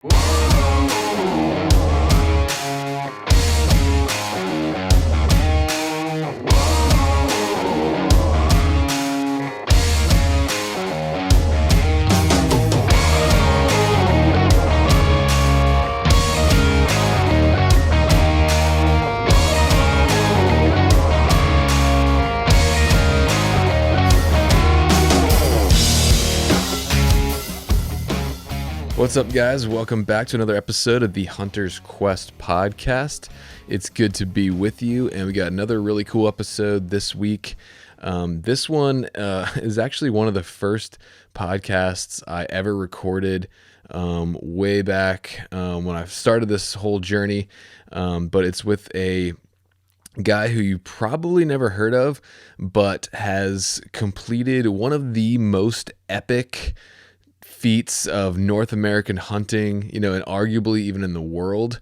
What's up, guys? Welcome back to another episode of the Hunter's Quest podcast. It's good to be with you, and we got another really cool episode this week. This one is actually one of the first podcasts I ever recorded way back when I started this whole journey, but it's with a guy who you probably never heard of, but has completed one of the most epic feats of North American hunting, and arguably even in the world.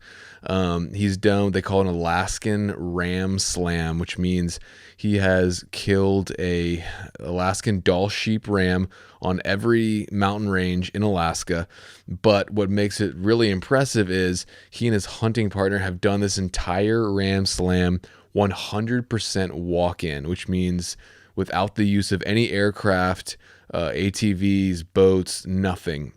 He's done what they call an Alaskan Ram Slam, which means he has killed a Alaskan Dall Sheep Ram on every mountain range in Alaska. But what makes it really impressive is he and his hunting partner have done this entire Ram Slam 100% walk-in, which means without the use of any aircraft, ATVs, boats, nothing.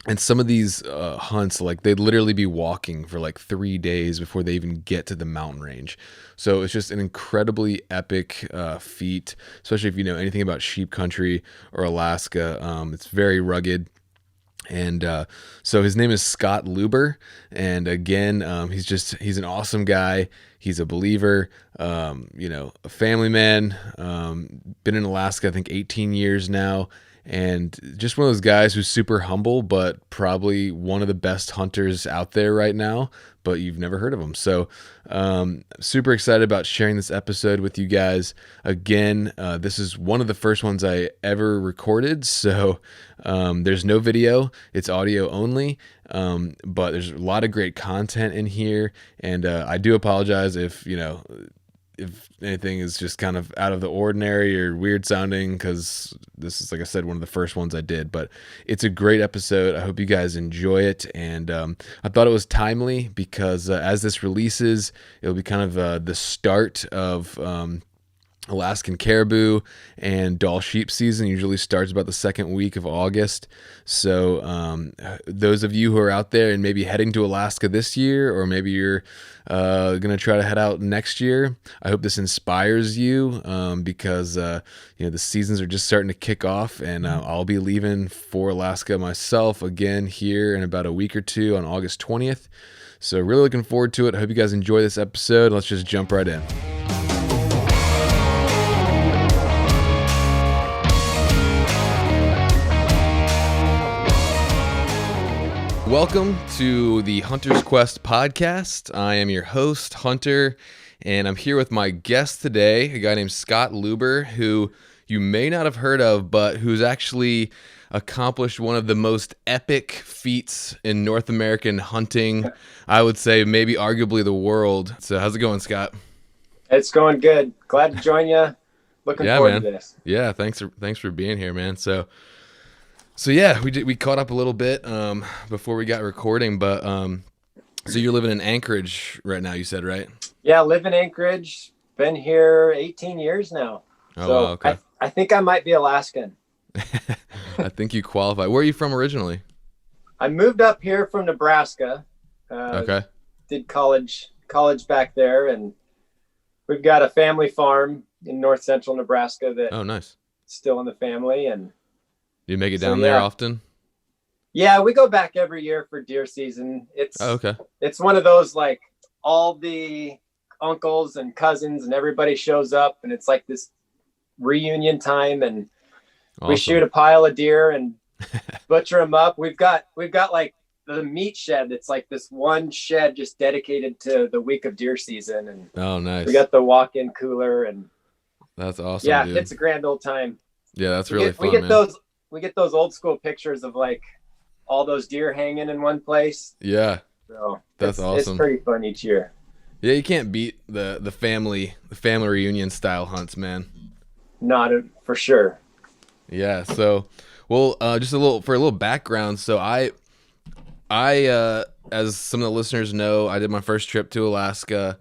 And some of these hunts, they'd literally be walking for 3 days before they even get to the mountain range. So it's just an incredibly epic feat, especially if you know anything about sheep country or Alaska. It's very rugged. And so his name is Scott Luber, and again, he's an awesome guy. He's a believer, a family man, been in Alaska, I think 18 years now, and just one of those guys who's super humble, but probably one of the best hunters out there right now, but you've never heard of him. So super excited about sharing this episode with you guys. Again, this is one of the first ones I ever recorded, so there's no video, it's audio only, but there's a lot of great content in here, and I do apologize if anything is just kind of out of the ordinary or weird sounding, because this is, like I said, one of the first ones I did, but it's a great episode. I hope you guys enjoy it. And I thought it was timely because as this releases, it'll be kind of the start of Alaskan caribou and Dall sheep season. Usually starts about the second week of August. So those of you who are out there and maybe heading to Alaska this year, or maybe you're going to try to head out next year, I hope this inspires you because the seasons are just starting to kick off, and I'll be leaving for Alaska myself again here in about a week or two on August 20th. So really looking forward to it. I hope you guys enjoy this episode. Let's just jump right in. Welcome to the Hunter's Quest podcast. I am your host, Hunter, and I'm here with my guest today, a guy named Scott Luber, who you may not have heard of, but who's actually accomplished one of the most epic feats in North American hunting, I would say maybe arguably the world. So how's it going, Scott? It's going good. Glad to join you. Looking forward to this. Yeah, thanks for being here, man. So yeah, we caught up a little bit before we got recording, but so you're living in Anchorage right now, you said, right? Yeah, live in Anchorage. Been here 18 years now. Oh, so wow, okay. I think I might be Alaskan. I think you qualify. Where are you from originally? I moved up here from Nebraska. Okay. Did college back there, and we've got a family farm in north central Nebraska that nice. Still in the family. And you make it down there often? Yeah, we go back every year for deer season. Okay. It's one of those, all the uncles and cousins and everybody shows up, and it's like this reunion time, and awesome. We shoot a pile of deer and butcher them up. We've got the meat shed. It's like this one shed just dedicated to the week of deer season. And oh, nice. We got the walk-in cooler, and that's awesome. Yeah, dude. It's a grand old time. Yeah, that's really fun. We get those old school pictures of all those deer hanging in one place. Yeah. So that's awesome. It's pretty fun each year. Yeah, you can't beat the family reunion style hunts, man. Not for sure. Yeah. So, well, just for a little background. So As some of the listeners know, I did my first trip to Alaska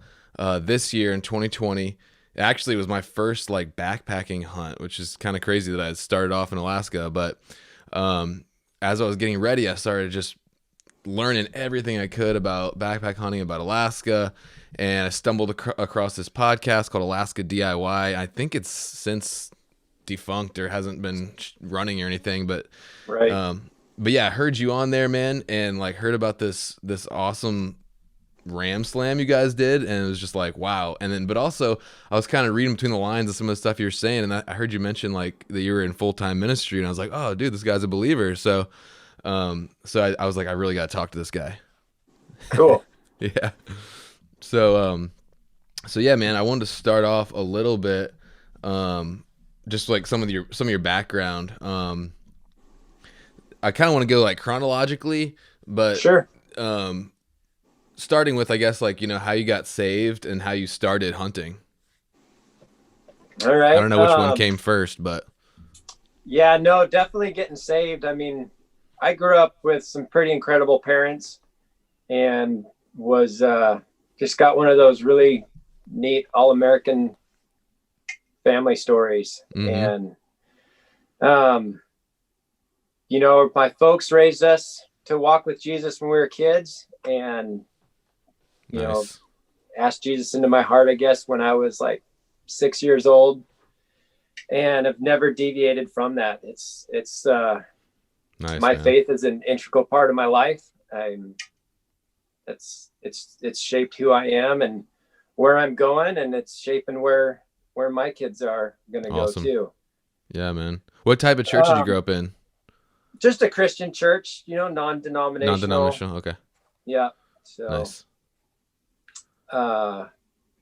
this year in 2020. It actually was my first like backpacking hunt, which is kind of crazy that I started off in Alaska. But as I was getting ready, I started just learning everything I could about backpack hunting, about Alaska, and I stumbled across this podcast called Alaska DIY. I think it's since defunct or hasn't been running or anything, Right. but yeah, I heard you on there, man, and like heard about this awesome Ram Slam you guys did, and it was just like wow. And then, but also, I was kind of reading between the lines of some of the stuff you were saying, and I heard you mention like that you were in full-time ministry, and I was like, oh, dude, this guy's a believer. So I was like, I really got to talk to this guy. Cool. Yeah. So yeah, man, I wanted to start off a little bit, just like some of your background. I kind of want to go like chronologically, but Sure. Starting with, I guess, like, how you got saved and how you started hunting. All right. I don't know which one came first, but Yeah, no, definitely getting saved. I mean, I grew up with some pretty incredible parents and was just got one of those really neat all-American family stories. mm-hmm. And my folks raised us to walk with Jesus when we were kids, and Nice. asked Jesus into my heart, I guess, when I was like 6 years old, and have never deviated from that. It's Nice, my man. faith is an integral part of my life. It's shaped who I am and where I'm going, and it's shaping where my kids are going to Awesome. go too. Yeah, man. What type of church did you grow up in? Just a Christian church, non-denominational. Non-denominational. Okay. Yeah. So Nice.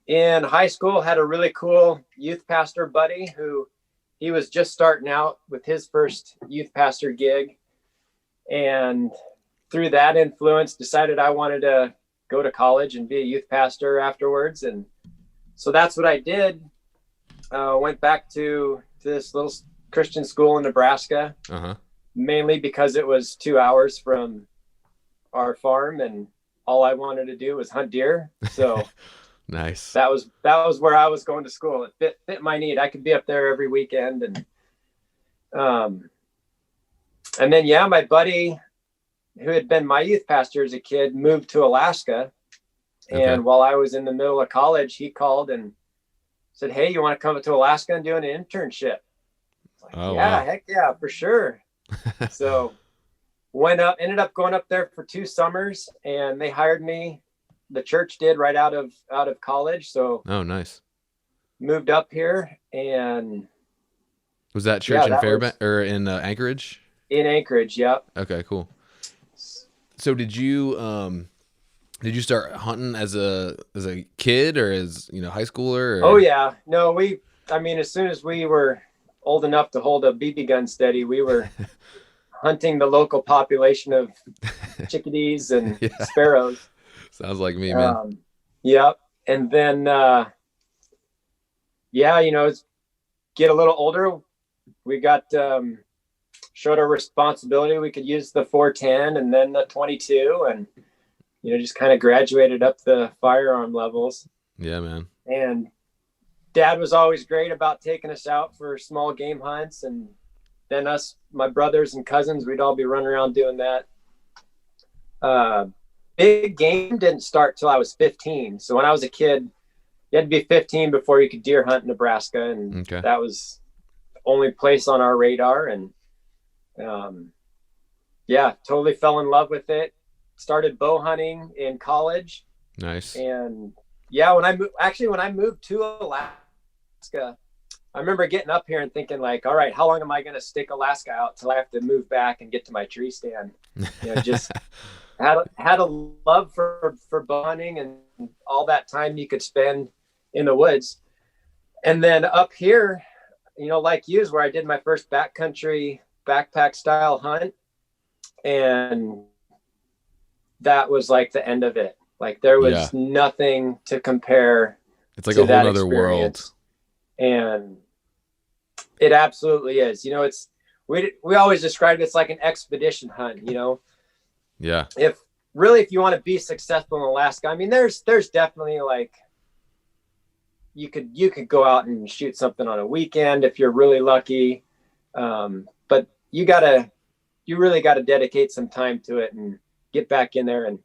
in high school, had a really cool youth pastor buddy who he was just starting out with his first youth pastor gig. And through that influence, decided I wanted to go to college and be a youth pastor afterwards. And so that's what I did. Went back to this little Christian school in Nebraska, mainly because it was 2 hours from our farm, and all I wanted to do was hunt deer. So Nice. that was where I was going to school. It fit my need. I could be up there every weekend. And then, yeah, my buddy who had been my youth pastor as a kid moved to Alaska. And while I was in the middle of college, he called and said, "Hey, you want to come up to Alaska and do an internship?" Like, wow. Heck yeah, for sure. So ended up going up there for 2 summers, and they hired me. The church did, right out of college. So nice. Moved up here. And was that church in Fairbanks or in Anchorage? In Anchorage, yep. Okay, cool. So did you start hunting as a kid or as high schooler? Or? Oh yeah, no, as soon as we were old enough to hold a BB gun steady, we were hunting the local population of chickadees and sparrows. Sounds like me, man. Yep. And then get a little older, we got showed our responsibility. We could use the 410 and then the 22, and just kind of graduated up the firearm levels. Yeah, man. And Dad was always great about taking us out for small game hunts, and then my brothers and cousins, we'd all be running around doing that. Big game didn't start till I was 15. So when I was a kid, you had to be 15 before you could deer hunt in Nebraska, and that was the only place on our radar. And totally fell in love with it. Started bow hunting in college. Nice. And when I moved to Alaska, I remember getting up here and thinking like, all right, how long am I going to stick Alaska out till I have to move back and get to my tree stand? Just had a love for bow hunting and all that time you could spend in the woods. And then up here, like you, is where I did my first backcountry backpack style hunt. And that was like the end of it. Like there was nothing to compare. It's like a whole other world. And it absolutely is. We always described it as like an expedition hunt, Yeah. If you want to be successful in Alaska, I mean, there's definitely like, you could go out and shoot something on a weekend if you're really lucky. But you really got to dedicate some time to it and get back in there. And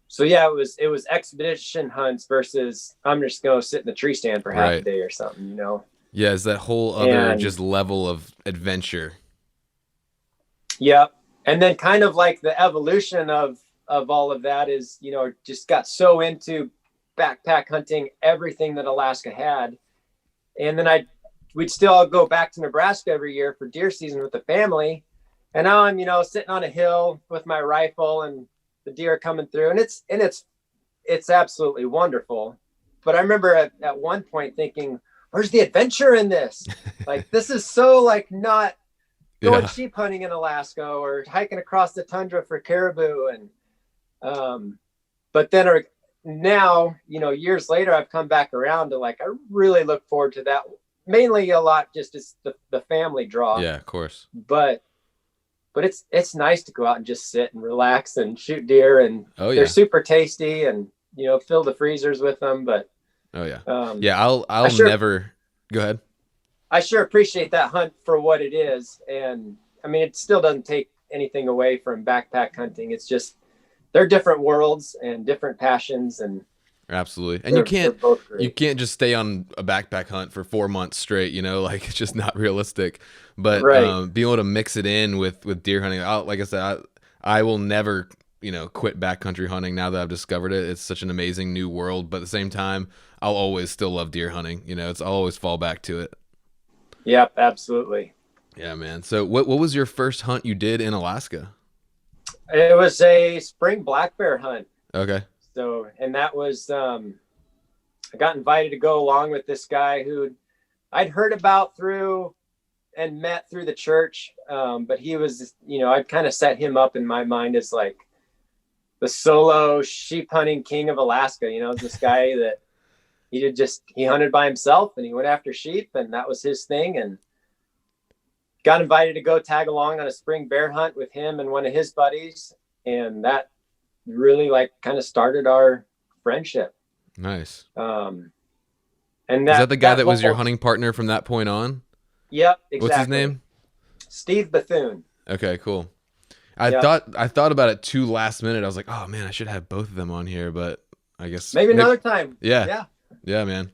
so yeah, it was expedition hunts versus I'm just going to sit in the tree stand for half a day or something, you know? Yeah. It's that whole other just level of adventure. Yeah. And then kind of like the evolution of all of that is, you know, just got so into backpack hunting, everything that Alaska had. And then we'd still go back to Nebraska every year for deer season with the family. And now I'm, you know, sitting on a hill with my rifle and the deer coming through, and it's absolutely wonderful. But I remember at one point thinking, where's the adventure in this? Like, this is so like not going sheep hunting in Alaska or hiking across the tundra for caribou. And but then now, you know, years later, I've come back around to like, I really look forward to that. Mainly a lot just as the family draw. Yeah, of course. But it's nice to go out and just sit and relax and shoot deer, and they're super tasty, and, you know, fill the freezers with them. But I'll never go ahead. I sure appreciate that hunt for what it is. And I mean, it still doesn't take anything away from backpack hunting. It's just, they're different worlds and different passions, and absolutely. And you can't just stay on a backpack hunt for 4 months straight, you know, like, it's just not realistic. But being able to mix it in with deer hunting, like I said, I will never, you know, quit backcountry hunting now that I've discovered it. It's such an amazing new world, but at the same time, I'll always still love deer hunting. You know, I'll always fall back to it. Yep, absolutely. Yeah, man. So what was your first hunt you did in Alaska? It was a spring black bear hunt. Okay. So, and that was, I got invited to go along with this guy who I'd heard about through and met through the church. But he was, you know, I'd kind of set him up in my mind as like the solo sheep hunting king of Alaska. You know, this guy that he hunted by himself and he went after sheep, and that was his thing. And got invited to go tag along on a spring bear hunt with him and one of his buddies. And that really like kind of started our friendship. Nice. And is that the guy that was your hunting partner from that point on? Yep, exactly. What's his name? Steve Bethune. Okay, cool. I thought about it too last minute. I was like, oh man, I should have both of them on here, but I guess maybe another time. Yeah, man.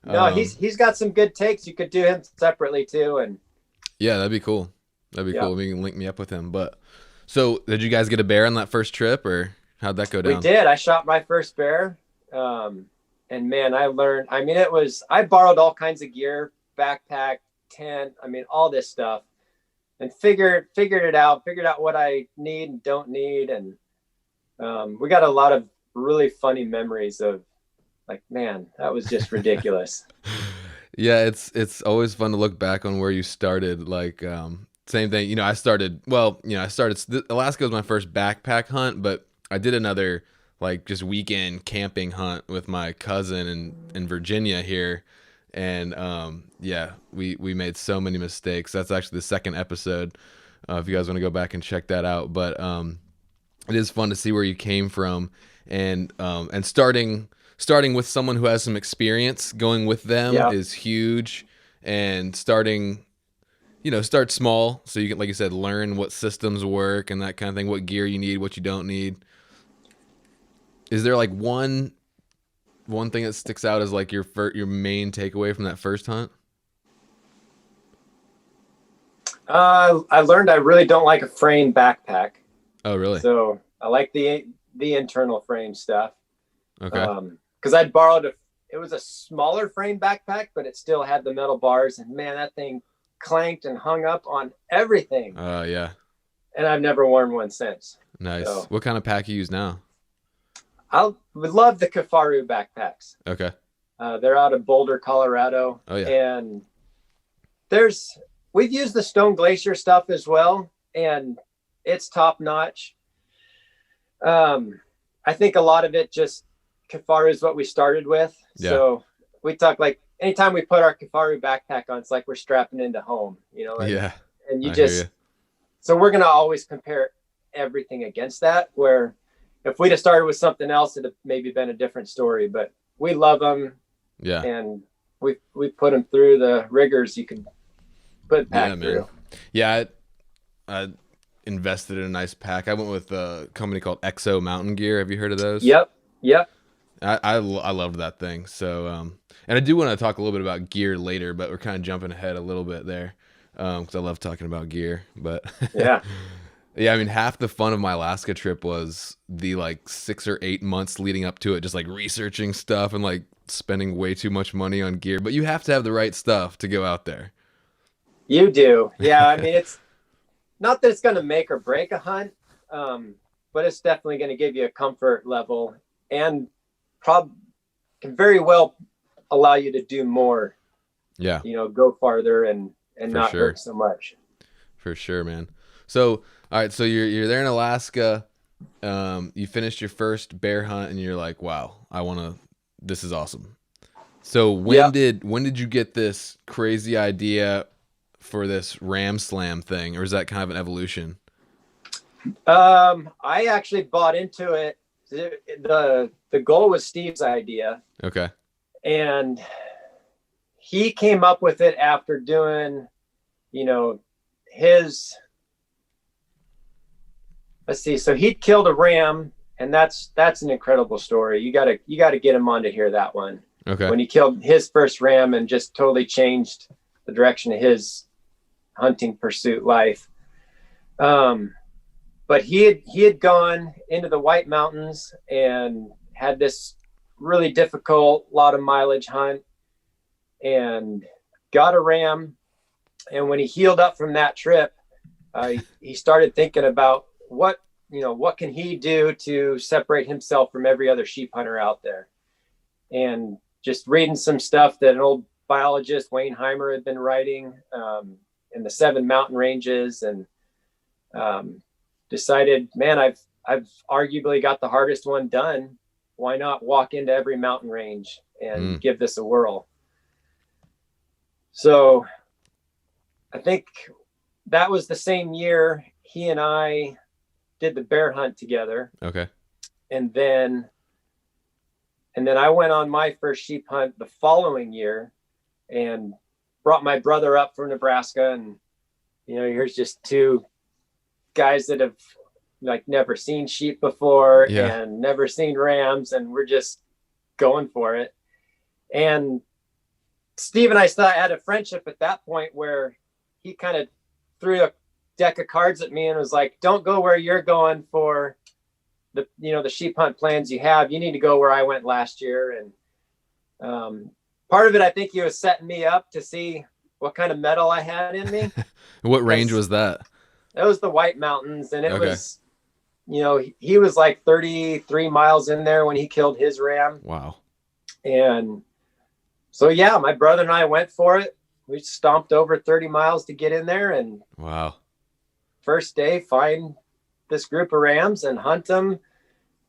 No, he's got some good takes. You could do him separately too, and yeah, that'd be cool. That'd be cool. You can link me up with him. But so, did you guys get a bear on that first trip, or how'd that go down? We did. I shot my first bear, and man, I learned. I mean, I borrowed all kinds of gear, backpack, tent. I mean, all this stuff, and figured it out. Figured out what I need and don't need, and we got a lot of really funny memories of, like, man, that was just ridiculous. Yeah, it's always fun to look back on where you started. Like, same thing. You know, Alaska was my first backpack hunt, but I did another like just weekend camping hunt with my cousin in Virginia here. And we made so many mistakes. That's actually the second episode. If you guys want to go back and check that out. But it is fun to see where you came from, and starting with someone who has some experience, going with them is huge. And start small so you can, like you said, learn what systems work and that kind of thing, what gear you need, what you don't need. Is there like one thing that sticks out as like your main takeaway from that first hunt? I learned I really don't like a frame backpack. Oh, really? So I like the internal frame stuff. Okay. Because I'd borrowed it was a smaller frame backpack, but it still had the metal bars, and man, that thing clanked and hung up on everything. Yeah. And I've never worn one since. Nice. So, what kind of pack you use now? I would love the Kifaru backpacks. Okay. They're out of Boulder, Colorado. Oh yeah. And we've used the Stone Glacier stuff as well, and it's top notch. I think a lot of it just Kifaru is what we started with. Yeah. So we talk like anytime we put our Kifaru backpack on, it's like we're strapping into home, you know? Yeah. And you So we're going to always compare everything against that, where if we'd have started with something else, it'd have maybe been a different story, but we love them. Yeah. And we put them through the rigors you could put pack through. Yeah. I invested in a nice pack. I went with a company called Exo Mountain Gear. Have you heard of those? Yep. I loved that thing. So, and I do want to talk a little bit about gear later, but we're kind of jumping ahead a little bit there. Cause I love talking about gear, but yeah. Yeah, I mean, half the fun of my Alaska trip was the like 6 or 8 months leading up to it, just like researching stuff and like spending way too much money on gear. But you have to have the right stuff to go out there. You do. Yeah. I mean, it's not that it's going to make or break a hunt, but it's definitely going to give you a comfort level and can very well allow you to do more. Yeah. Go farther and not hurt so much. For sure, man. So, all right, so you're there in Alaska. You finished your first bear hunt, and you're like, "Wow, this is awesome." So when did you get this crazy idea for this Ram Slam thing, or is that kind of an evolution? I actually bought into it. The goal was Steve's idea. Okay. And he came up with it after doing, let's see. So he'd killed a ram, and that's an incredible story. You gotta get him on to hear that one. Okay. When he killed his first ram and just totally changed the direction of his hunting pursuit life. But he had gone into the White Mountains and had this really difficult, lot of mileage hunt, and got a ram. And when he healed up from that trip, he started thinking about what can he do to separate himself from every other sheep hunter out there. And just reading some stuff that an old biologist, Wayne Heimer, had been writing in the 7 mountain ranges, and decided, man, I've arguably got the hardest one done. Why not walk into every mountain range and give this a whirl? So I think that was the same year he and I did the bear hunt together. Okay. And then I went on my first sheep hunt the following year and brought my brother up from Nebraska. And, here's just 2 guys that have like never seen sheep before and never seen rams. And we're just going for it. And Steve and I still had a friendship at that point where he kind of threw a deck of cards at me and was like, don't go where you're going for the sheep hunt plans you have. You need to go where I went last year. And part of it, I think he was setting me up to see what kind of metal I had in me. What range was that? That was the White Mountains. And it was, he was like 33 miles in there when he killed his ram. Wow. And so, yeah, my brother and I went for it. We stomped over 30 miles to get in there, and wow. First day, find this group of rams and hunt them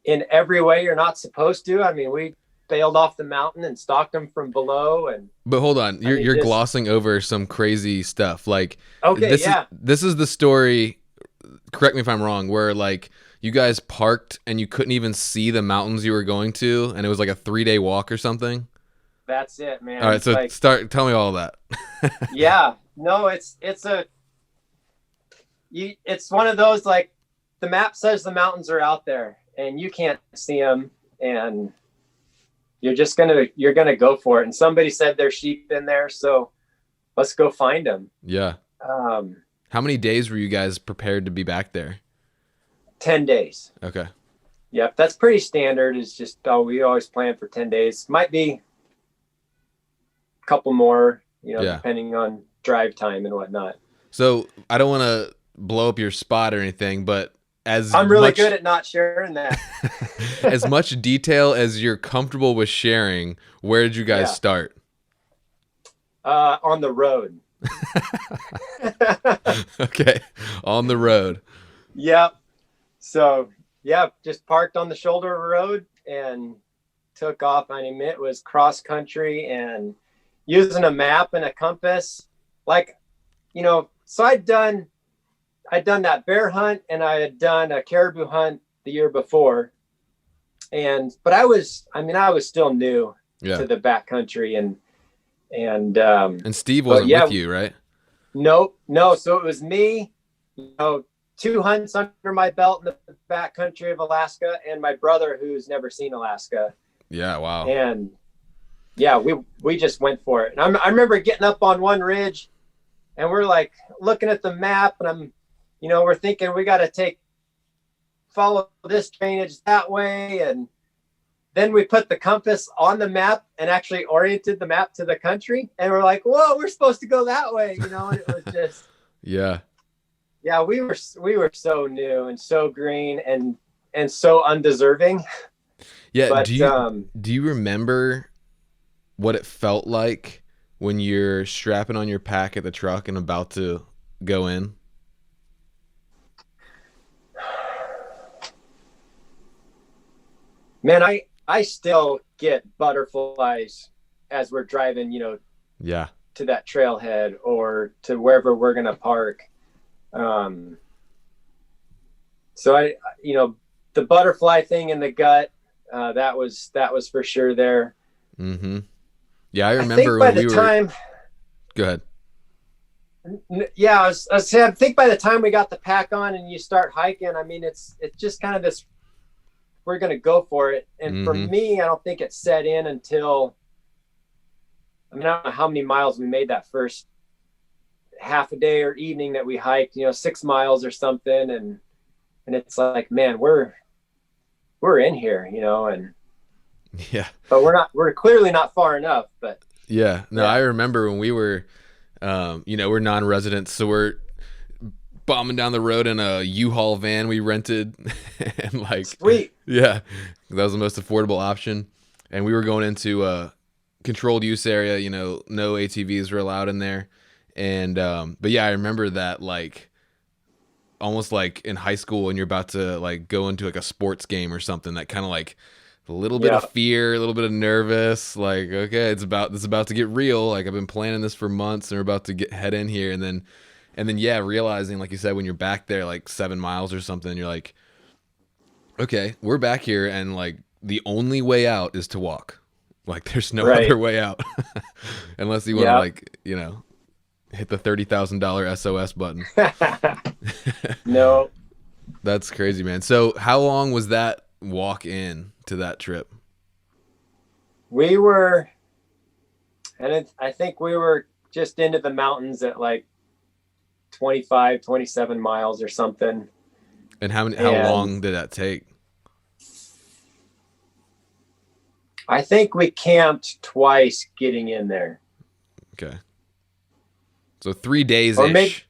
in every way you're not supposed to. I mean, we bailed off the mountain and stalked them from below. But hold on, you're glossing over some crazy stuff. Like, this is the story. Correct me if I'm wrong. Where like you guys parked and you couldn't even see the mountains you were going to, and it was like a 3-day walk or something. That's it, man. All right, so tell me all that. Yeah, no, it's one of those, like, the map says the mountains are out there and you can't see them, and you're gonna go for it. And somebody said there's sheep in there, so let's go find them. Yeah. How many days were you guys prepared to be back there? 10 days. Okay. Yep, that's pretty standard. It's just we always plan for 10 days. Might be couple more, depending on drive time and whatnot. So I don't want to blow up your spot or anything, but I'm really good at not sharing that. As much detail as you're comfortable with sharing, where did you guys start? On the road. Okay. On the road. Yep. So just parked on the shoulder of a road and took off. I mean, it was cross country and using a map and a compass, so I'd done I'd done that bear hunt and I had done a caribou hunt the year before. But I was still new to the backcountry and Steve wasn't with you, right? Nope. No. So it was me, 2 hunts under my belt in the backcountry of Alaska, and my brother who's never seen Alaska. Yeah. Wow. And yeah, we just went for it. And I remember getting up on one ridge and we're like looking at the map and we're thinking we got to follow this drainage that way. And then we put the compass on the map and actually oriented the map to the country. And we're like, whoa, we're supposed to go that way. And it was just, yeah, we were so new and so green and so undeserving. Yeah. But, do you remember what it felt like when you're strapping on your pack at the truck and about to go in? Man, I still get butterflies as we're driving, to that trailhead or to wherever we're going to park. So the butterfly thing in the gut, that was for sure there. Mm-hmm. Yeah. I remember when we were, go ahead. Yeah. I think by the time we got the pack on and you start hiking, it's just kind of this, we're going to go for it. And for me, I don't think it set in until, I don't know how many miles we made that first half a day or evening that we hiked, 6 miles or something. And it's like, man, we're in here, and yeah, but we're clearly not far enough, but yeah. I remember when we were, we're non-residents, so we're bombing down the road in a U-Haul van we rented and sweet. Yeah, that was the most affordable option. And we were going into a controlled use area, no ATVs were allowed in there. And, but yeah, I remember that almost like in high school when you're about to go into a sports game or something, that kind of a little bit of fear, a little bit of nervous, okay, it's about to get real. I've been planning this for months and we're about to head in here. And then yeah, realizing, like you said, when you're back there 7 miles or something, you're like, okay, we're back here, and the only way out is to walk. There's no other way out unless you want to hit the $30,000 SOS button. No, that's crazy, man. So how long was that walk in to that trip? We were, and I think we were just into the mountains at 25, 27 miles or something. And how long did that take? I think we camped twice getting in there. Okay. So 3 days-ish.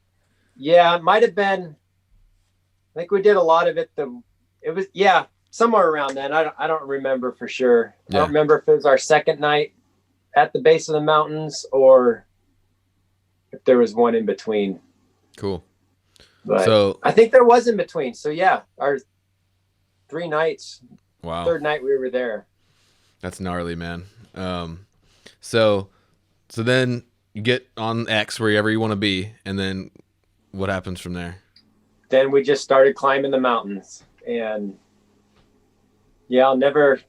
Yeah, it might have been. I think we did a lot of it. It was, somewhere around then. I don't remember for sure. Yeah. I don't remember if it was our second night at the base of the mountains or if there was one in between. Cool. But so I think there was in between. So yeah, our 3 nights. Wow. Third night we were there. That's gnarly, man. So then you get on X wherever you want to be, and then what happens from there? Then we just started climbing the mountains, and yeah, I'll never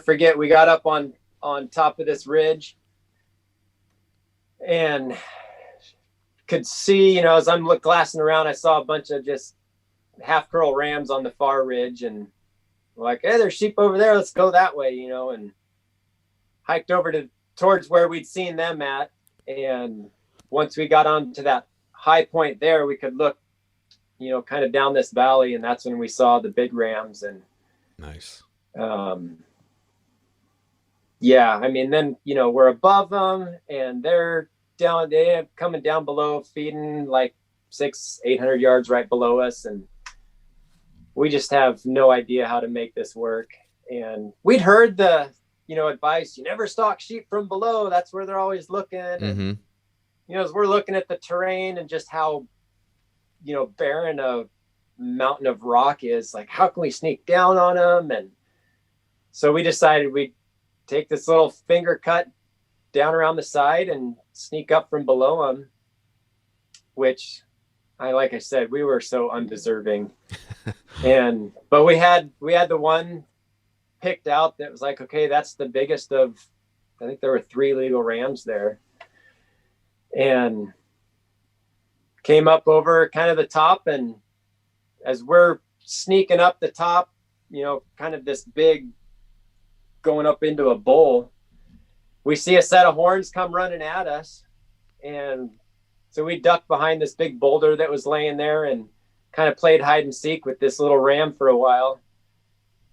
forget. We got up on top of this ridge and could see, as I'm glassing around, I saw a bunch of just half curl rams on the far ridge, and we're like, hey, there's sheep over there. Let's go that way, and hiked over towards where we'd seen them at. And once we got onto that high point there, we could look, kind of down this valley, and that's when we saw the big rams. And nice. Yeah, then, we're above them and they're coming down below, feeding 600-800 yards right below us. And we just have no idea how to make this work. And we'd heard the, advice, you never stalk sheep from below. That's where they're always looking. Mm-hmm. And, as we're looking at the terrain and just how, barren a mountain of rock is, how can we sneak down on them? And so we decided we'd take this little finger cut down around the side and sneak up from below them, which, like I said, we were so undeserving. But we had the one picked out that was like, okay, that's the biggest of, I think there were 3 legal rams there, and came up over kind of the top. And as we're sneaking up the top, kind of this big going up into a bowl, we see a set of horns come running at us. And so we ducked behind this big boulder that was laying there and kind of played hide and seek with this little ram for a while.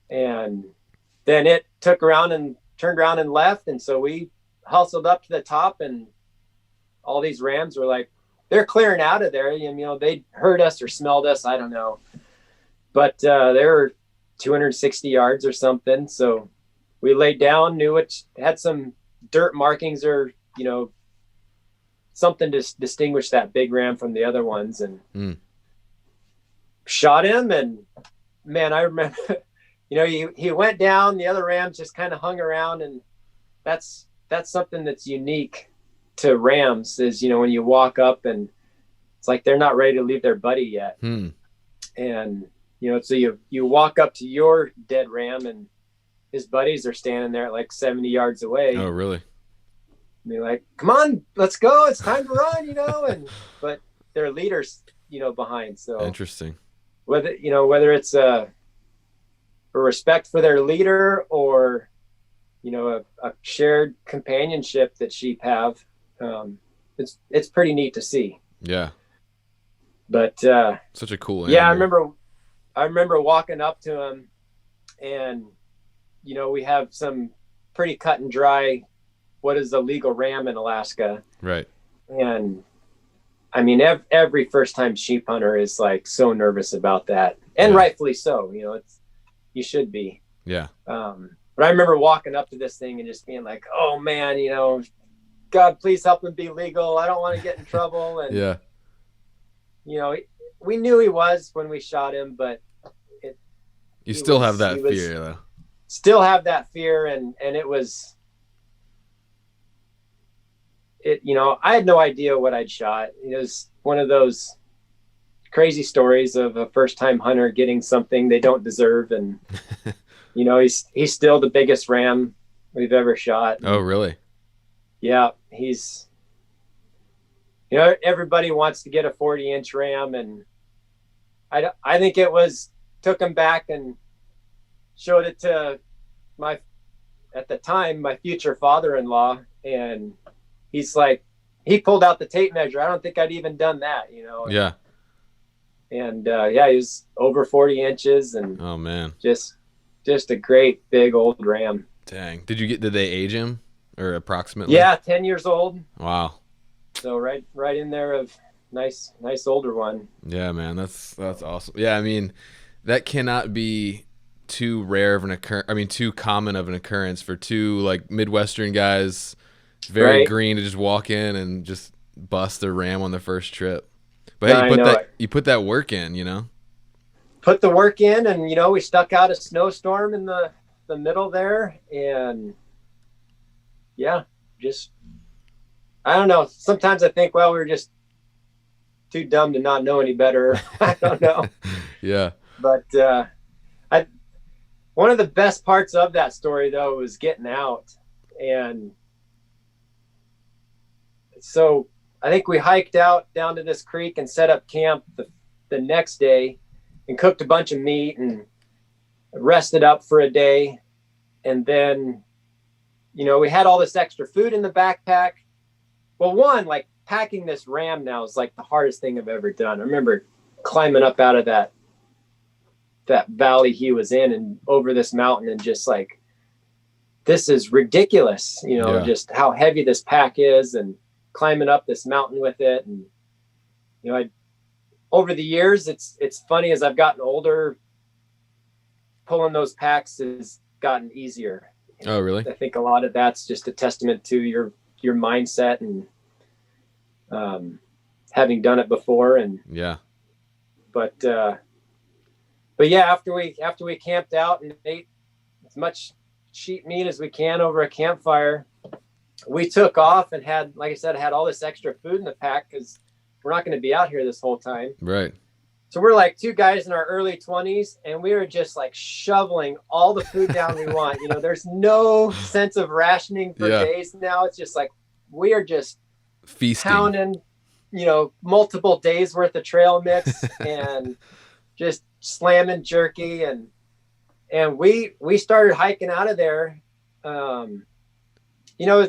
And then it turned around and left. And so we hustled up to the top, and all these rams were like, they're clearing out of there. They heard us or smelled us. I don't know. But they were 260 yards or something. So we laid down, knew it had some dirt markings or, something to distinguish that big ram from the other ones, and shot him. And man, I remember, he went down, the other rams just kind of hung around. And that's something that's unique to rams is, when you walk up and it's like, they're not ready to leave their buddy yet. And, so you walk up to your dead ram, and his buddies are standing there at like 70 yards away. Oh, really? And they're like, come on, let's go. It's time to run, but their leaders, behind. So interesting. Whether it's a respect for their leader or, a shared companionship that sheep have, it's pretty neat to see. Yeah. But such a cool animal. Yeah, I remember walking up to him, and we have some pretty cut and dry what is a legal ram in Alaska. Right. And I mean, every first time sheep hunter is like so nervous about that, and rightfully so. You should be. Yeah. But I remember walking up to this thing and just being like, oh man, God, please help him be legal. I don't want to get in trouble. And yeah. We knew he was when we shot him, but you still have that fear though. Still have that fear. And it was, I had no idea what I'd shot. It was one of those crazy stories of a first time hunter getting something they don't deserve. And, he's still the biggest ram we've ever shot. Oh, really? Yeah. He's, everybody wants to get a 40-inch ram, and I think took him back and showed it to at the time, my future father-in-law. And he's like, he pulled out the tape measure. I don't think I'd even done that, Yeah. And he was over 40 inches, and oh man, just a great big old ram. Dang. Did they age him or approximately? Yeah. 10 years old. Wow. So right in there of nice older one. Yeah, man, that's awesome. Yeah, I mean, that cannot be too rare of an too common of an occurrence for two like Midwestern guys, very green, to just walk in and just bust a ram on the first trip. But hey, you put that work in, Put the work in, and we stuck out a snowstorm in the middle there, and just I don't know. Sometimes I think, well, we were just too dumb to not know any better. I don't know. Yeah. But one of the best parts of that story, though, was getting out. And so I think we hiked out down to this creek and set up camp the next day and cooked a bunch of meat and rested up for a day. And then, we had all this extra food in the backpack. Well, like packing this ram now is like the hardest thing I've ever done. I remember climbing up out of that valley he was in and over this mountain, and just like, this is ridiculous, just how heavy this pack is, and climbing up this mountain with it. And, over the years, it's funny, as I've gotten older, pulling those packs has gotten easier. Oh, really? I think a lot of that's just a testament to your mindset and having done it before. And but yeah, after we camped out and ate as much sheep meat as we can over a campfire, we took off and had, like I said, I had all this extra food in the pack because we're not going to be out here this whole time. Right. So we're like two guys in our early 20s, and we were just like shoveling all the food down we want. You know, there's no sense of rationing for days now. It's just like we are just feasting, pounding, you know, multiple days worth of trail mix and just slamming jerky. And we started hiking out of there. You know,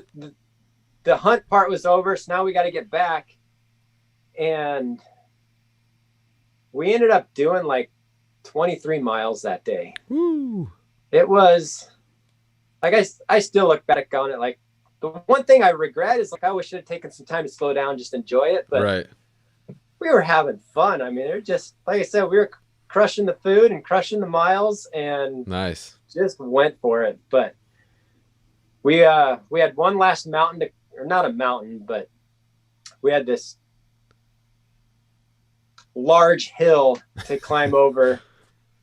the hunt part was over, so now we got to get back. And we ended up doing like 23 miles that day. Woo. It was like, I still look back on it. Like, the one thing I regret is like, I wish I had taken some time to slow down, just enjoy it. But we were having fun. I mean, they're just, like I said, we were crushing the food and crushing the miles and just went for it. But we had one last mountain or not a mountain, but we had this large hill to climb over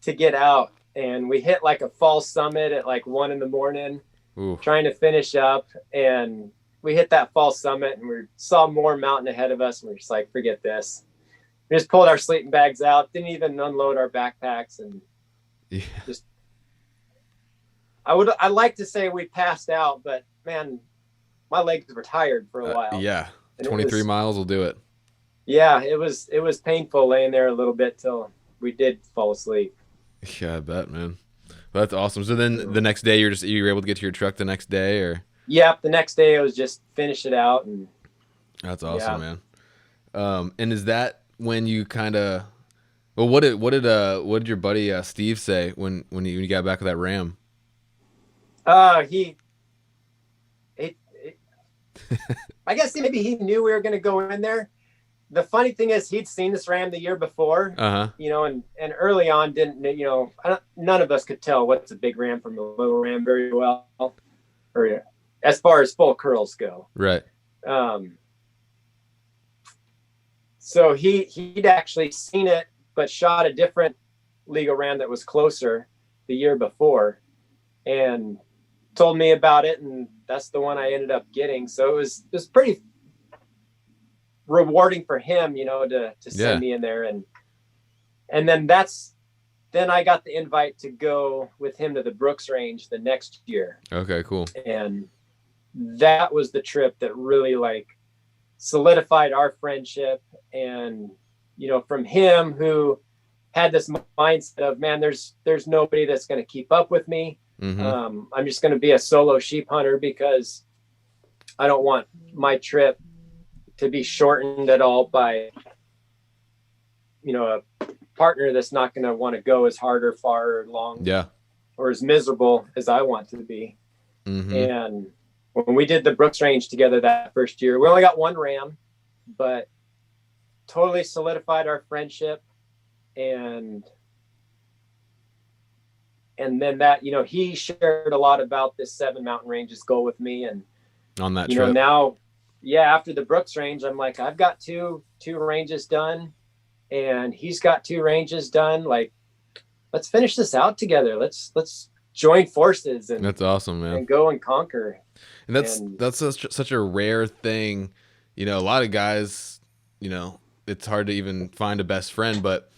to get out, and we hit like a false summit at like 1 a.m. trying to finish up, and we hit that false summit and we saw more mountain ahead of us, and we're just like, forget this. We just pulled our sleeping bags out, didn't even unload our backpacks, and just I like to say we passed out, but man, my legs were tired for a while. 23 miles will do it. Yeah, it was painful laying there a little bit till we did fall asleep. Yeah, I bet, man. Well, that's awesome. So then the next day you were able to get to your truck the next day, or? Yep, the next day I was just finish it out, and that's awesome, man. And is that when you kind of, well, what did your buddy Steve say when you got back with that Ram? He I guess maybe he knew we were going to go in there. The funny thing is, he'd seen this Ram the year before, you know, and early on didn't, you know, none of us could tell what's a big Ram from a little Ram very well, or as far as full curls go. Right. So he'd actually seen it, but shot a different legal Ram that was closer the year before, and told me about it, and that's the one I ended up getting. So it was pretty rewarding for him, you know, to send me in there, and then then I got the invite to go with him to the Brooks Range the next year. Okay, cool. And that was the trip that really like solidified our friendship. And, you know, from him, who had this mindset of, man, there's nobody that's going to keep up with me. I'm just going to be a solo sheep hunter because I don't want my trip to be shortened at all by, you know, a partner that's not going to want to go as hard or far or long, or as miserable as I want to be. And when we did the Brooks Range together that first year, we only got one Ram, but totally solidified our friendship. And then that, you know, he shared a lot about this 7 mountain ranges goal with me. And on that trip, you know, now, after the Brooks Range, I'm like, I've got two ranges done, and he's got 2 ranges done. Like, let's finish this out together. Let's join forces, and that's awesome, man. And go and conquer. And that's such a rare thing. You know, a lot of guys, you know, it's hard to even find a best friend, but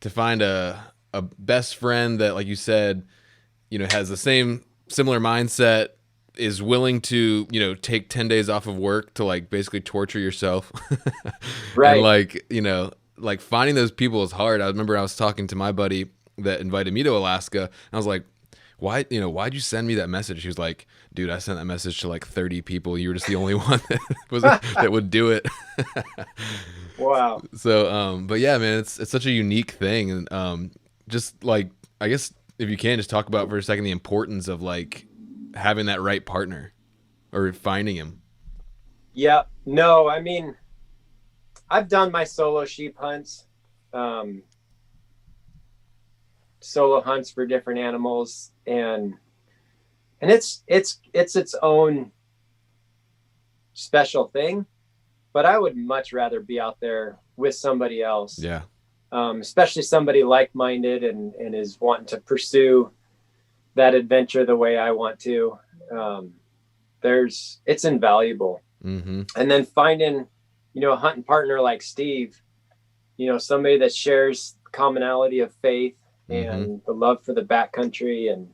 to find a best friend that, like you said, you know, has the similar mindset, is willing to, you know, take 10 days off of work to like basically torture yourself. Right. And like, you know, like finding those people is hard. I remember I was talking to my buddy that invited me to Alaska, and I was like, why'd you send me that message? He was like, dude, I sent that message to like 30 people. You were just the only one that would do it. Wow. So, but yeah, man, it's such a unique thing. And, just like, I guess if you can just talk about for a second, the importance of like having that right partner or finding him. Yeah, no, I mean, I've done my solo sheep hunts, solo hunts for different animals, and it's its own special thing, but I would much rather be out there with somebody else. Yeah. Especially somebody like-minded and is wanting to pursue that adventure the way I want to. It's invaluable. And then finding a hunting partner like Steve, somebody that shares commonality of faith and the love for the backcountry. And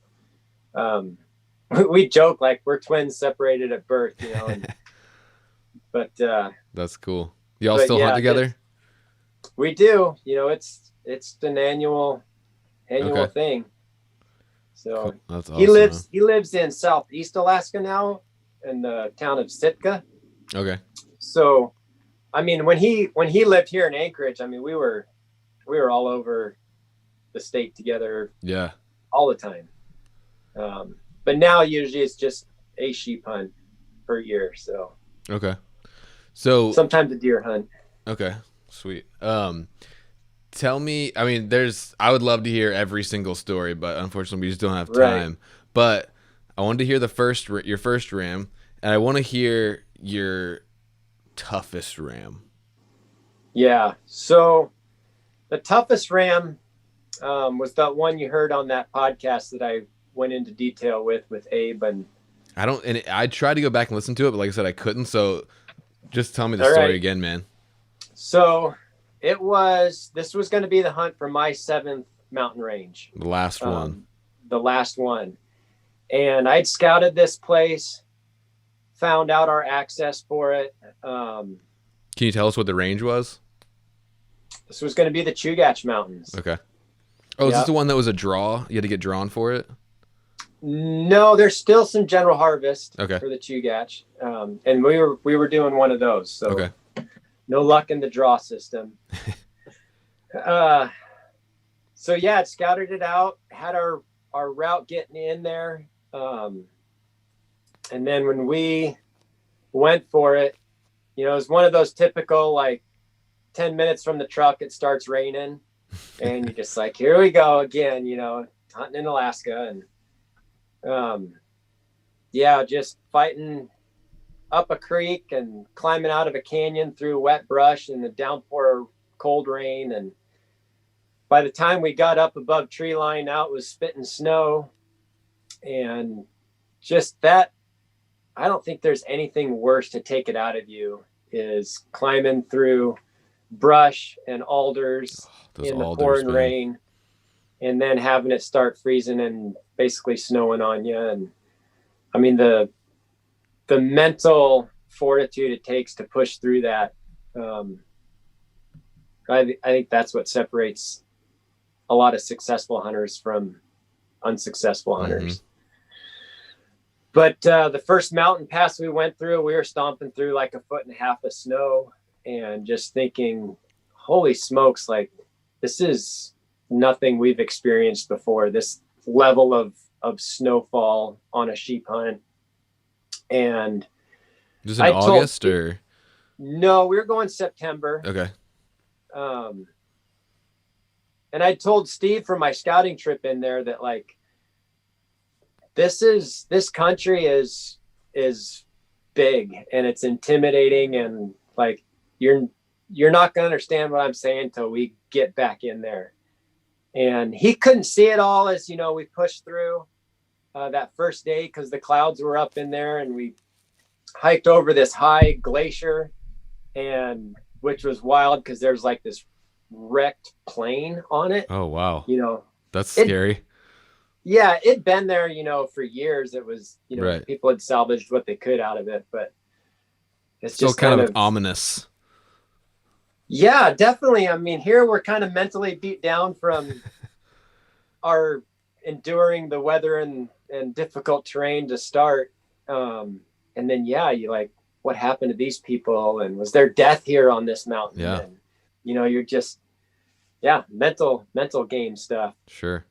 we joke like we're twins separated at birth, but that's cool. Y'all still hunt together? We do. It's an annual thing. So cool. That's awesome, he lives in Southeast Alaska now, in the town of Sitka. Okay. So, I mean, when he lived here in Anchorage, I mean, we were all over the state together. Yeah. All the time. But now usually it's just a sheep hunt per year. So. Okay. So sometimes a deer hunt. Okay. Sweet. Tell me, I mean, I would love to hear every single story, but unfortunately we just don't have time. Right. But I wanted to hear your first ram, and I want to hear your toughest ram. Yeah. So the toughest ram was that one you heard on that podcast that I went into detail with Abe. And I tried to go back and listen to it, but like I said, I couldn't. So just tell me the story again, man. So this was going to be the hunt for my 7th mountain range. The last one. The last one. And I'd scouted this place, found out our access for it. Can you tell us what the range was? This was going to be the Chugach Mountains. Okay. Oh, is this the one that was a draw? You had to get drawn for it? No, there's still some general harvest for the Chugach. And we were doing one of those. So okay. No luck in the draw system. So yeah, it scouted it out, had our route getting in there. And then when we went for it, it was one of those typical, like 10 minutes from the truck, it starts raining and you're just like, here we go again, hunting in Alaska. And just fighting up a creek and climbing out of a canyon through wet brush and the downpour cold rain. And by the time we got up above tree line, out was spitting snow. And just that, I don't think there's anything worse to take it out of you, is climbing through brush and alders in the pouring rain, and then having it start freezing and basically snowing on you. And I mean, the mental fortitude it takes to push through that. I think that's what separates a lot of successful hunters from unsuccessful hunters. But the first mountain pass we went through, we were stomping through like 1.5 feet of snow and just thinking, holy smokes, like this is nothing we've experienced before, this level of snowfall on a sheep hunt. And was it in August or? No, we were going September. Okay. And I told Steve from my scouting trip in there that like, this country is big and it's intimidating, and like you're not going to understand what I'm saying until we get back in there. And he couldn't see it all as we pushed through that first day because the clouds were up in there, and we hiked over this high glacier, and which was wild because there's like this wrecked plane on it. Oh wow. That's it, scary. Yeah, it'd been there, for years. It was, right. People had salvaged what they could out of it, but it's still just kind of ominous. Yeah, definitely. I mean, here we're kind of mentally beat down from our enduring the weather and difficult terrain to start. And then, you like, what happened to these people? And was there death here on this mountain? Yeah. And, you're just, mental game stuff. Sure.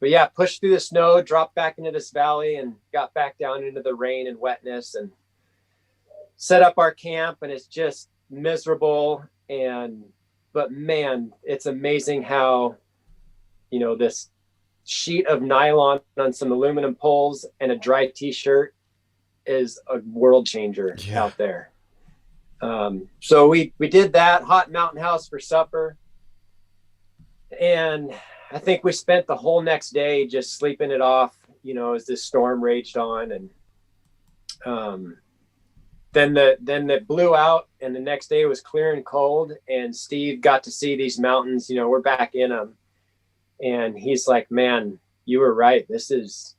But yeah, pushed through the snow, dropped back into this valley, and got back down into the rain and wetness, and set up our camp. And it's just miserable. But man, it's amazing how, this sheet of nylon on some aluminum poles and a dry t-shirt is a world changer out there. So we did that, hot mountain house for supper. And I think we spent the whole next day just sleeping it off, as this storm raged on. And then it blew out, and the next day was clear and cold, and Steve got to see these mountains. We're back in them, and he's like, man, you were right. This is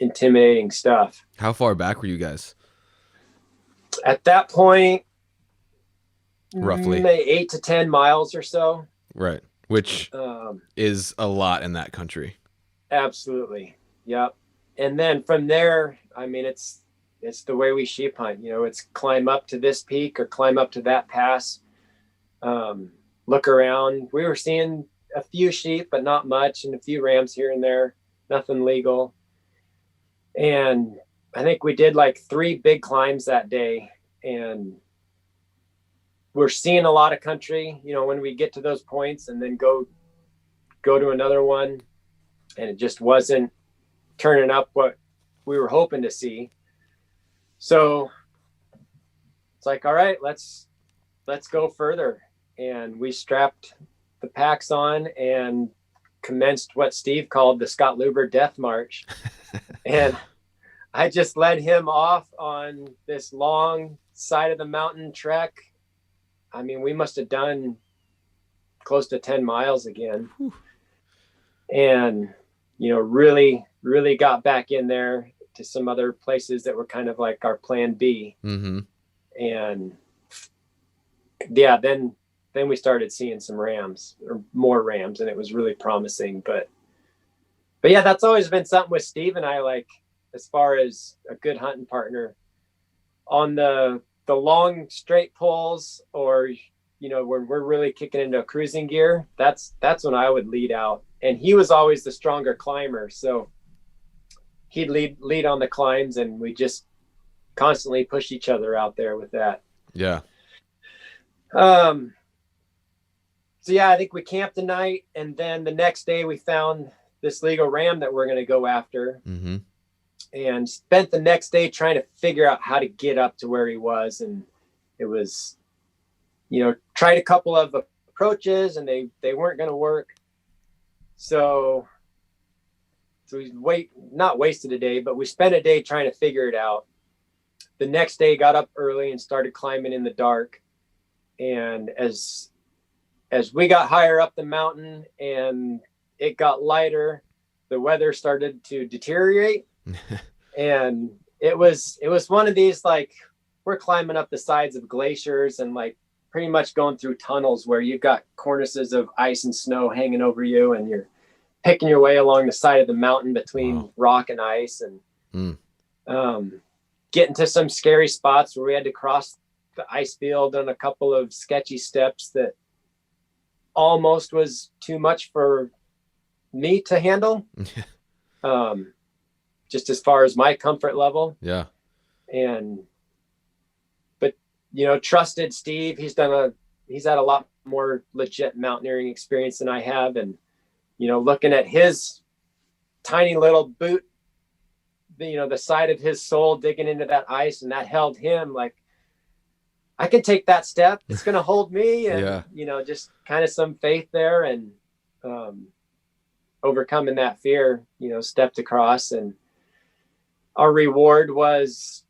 intimidating stuff. How far back were you guys? At that point, roughly 8 to 10 miles or so. Right. Which is a lot in that country. Absolutely. Yep. And then from there, I mean, it's the way we sheep hunt. It's climb up to this peak or climb up to that pass. Look around. We were seeing a few sheep, but not much, and a few rams here and there. Nothing legal. And I think we did like 3 big climbs that day, and we're seeing a lot of country, when we get to those points, and then go to another one, and it just wasn't turning up what we were hoping to see. So it's like, all right, let's go further. And we strapped the packs on and commenced what Steve called the Scott Luber Death March. And I just led him off on this long side of the mountain trek. I mean, we must have done close to 10 miles again. Whew. And, really, really got back in there to some other places that were kind of like our plan B. Mm-hmm. And yeah, then we started seeing some rams, or more rams, and it was really promising. But yeah, that's always been something with Steve and I, like, as far as a good hunting partner. On the long straight pulls, or when we're really kicking into cruising gear, that's when I would lead out. And he was always the stronger climber, so he'd lead on the climbs, and we just constantly push each other out there with that. Yeah. So yeah, I think we camped the night, and then the next day we found this legal ram that we're going to go after. Mm-hmm. And spent the next day trying to figure out how to get up to where he was. And it was, tried a couple of approaches, and they weren't going to work. So we not wasted a day, but we spent a day trying to figure it out. The next day got up early and started climbing in the dark. And as we got higher up the mountain and it got lighter, the weather started to deteriorate. And it was one of these, like, we're climbing up the sides of glaciers and like pretty much going through tunnels where you've got cornices of ice and snow hanging over you, and you're picking your way along the side of the mountain between rock and ice, and getting to some scary spots where we had to cross the ice field on a couple of sketchy steps that almost was too much for me to handle. Just as far as my comfort level. Yeah. But trusted Steve. He's had a lot more legit mountaineering experience than I have. And, looking at his tiny little boot, the side of his sole digging into that ice, and that held him, like, I can take that step. It's going to hold me. And, yeah. Just kind of some faith there, and overcoming that fear, stepped across. And our reward was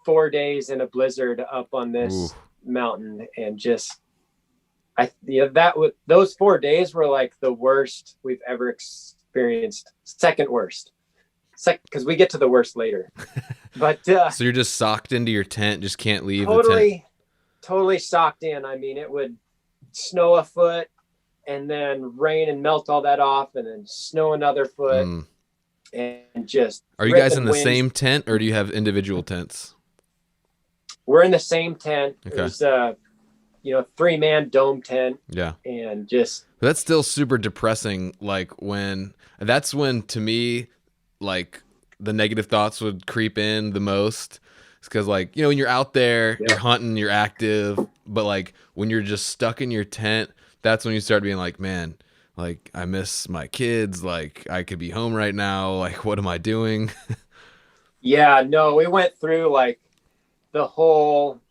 4 days in a blizzard up on this mountain. And just, those 4 days were like the worst we've ever experienced. Second worst. Because we get to the worst later. But so you're just socked into your tent, just can't leave the tent. Totally socked in. I mean, it would snow a foot and then rain and melt all that off, and then snow another foot. And just, are you guys in the same tent, or do you have individual tents? We're in the same tent. Okay. There's a 3-man dome tent. Yeah. And just, that's still super depressing. Like, that's when to me, like, the negative thoughts would creep in the most. It's because, like, when you're out there, you're hunting, you're active, but like when you're just stuck in your tent, that's when you start being like, man, like, I miss my kids. Like, I could be home right now. Like, what am I doing? Yeah, no, we went through like the whole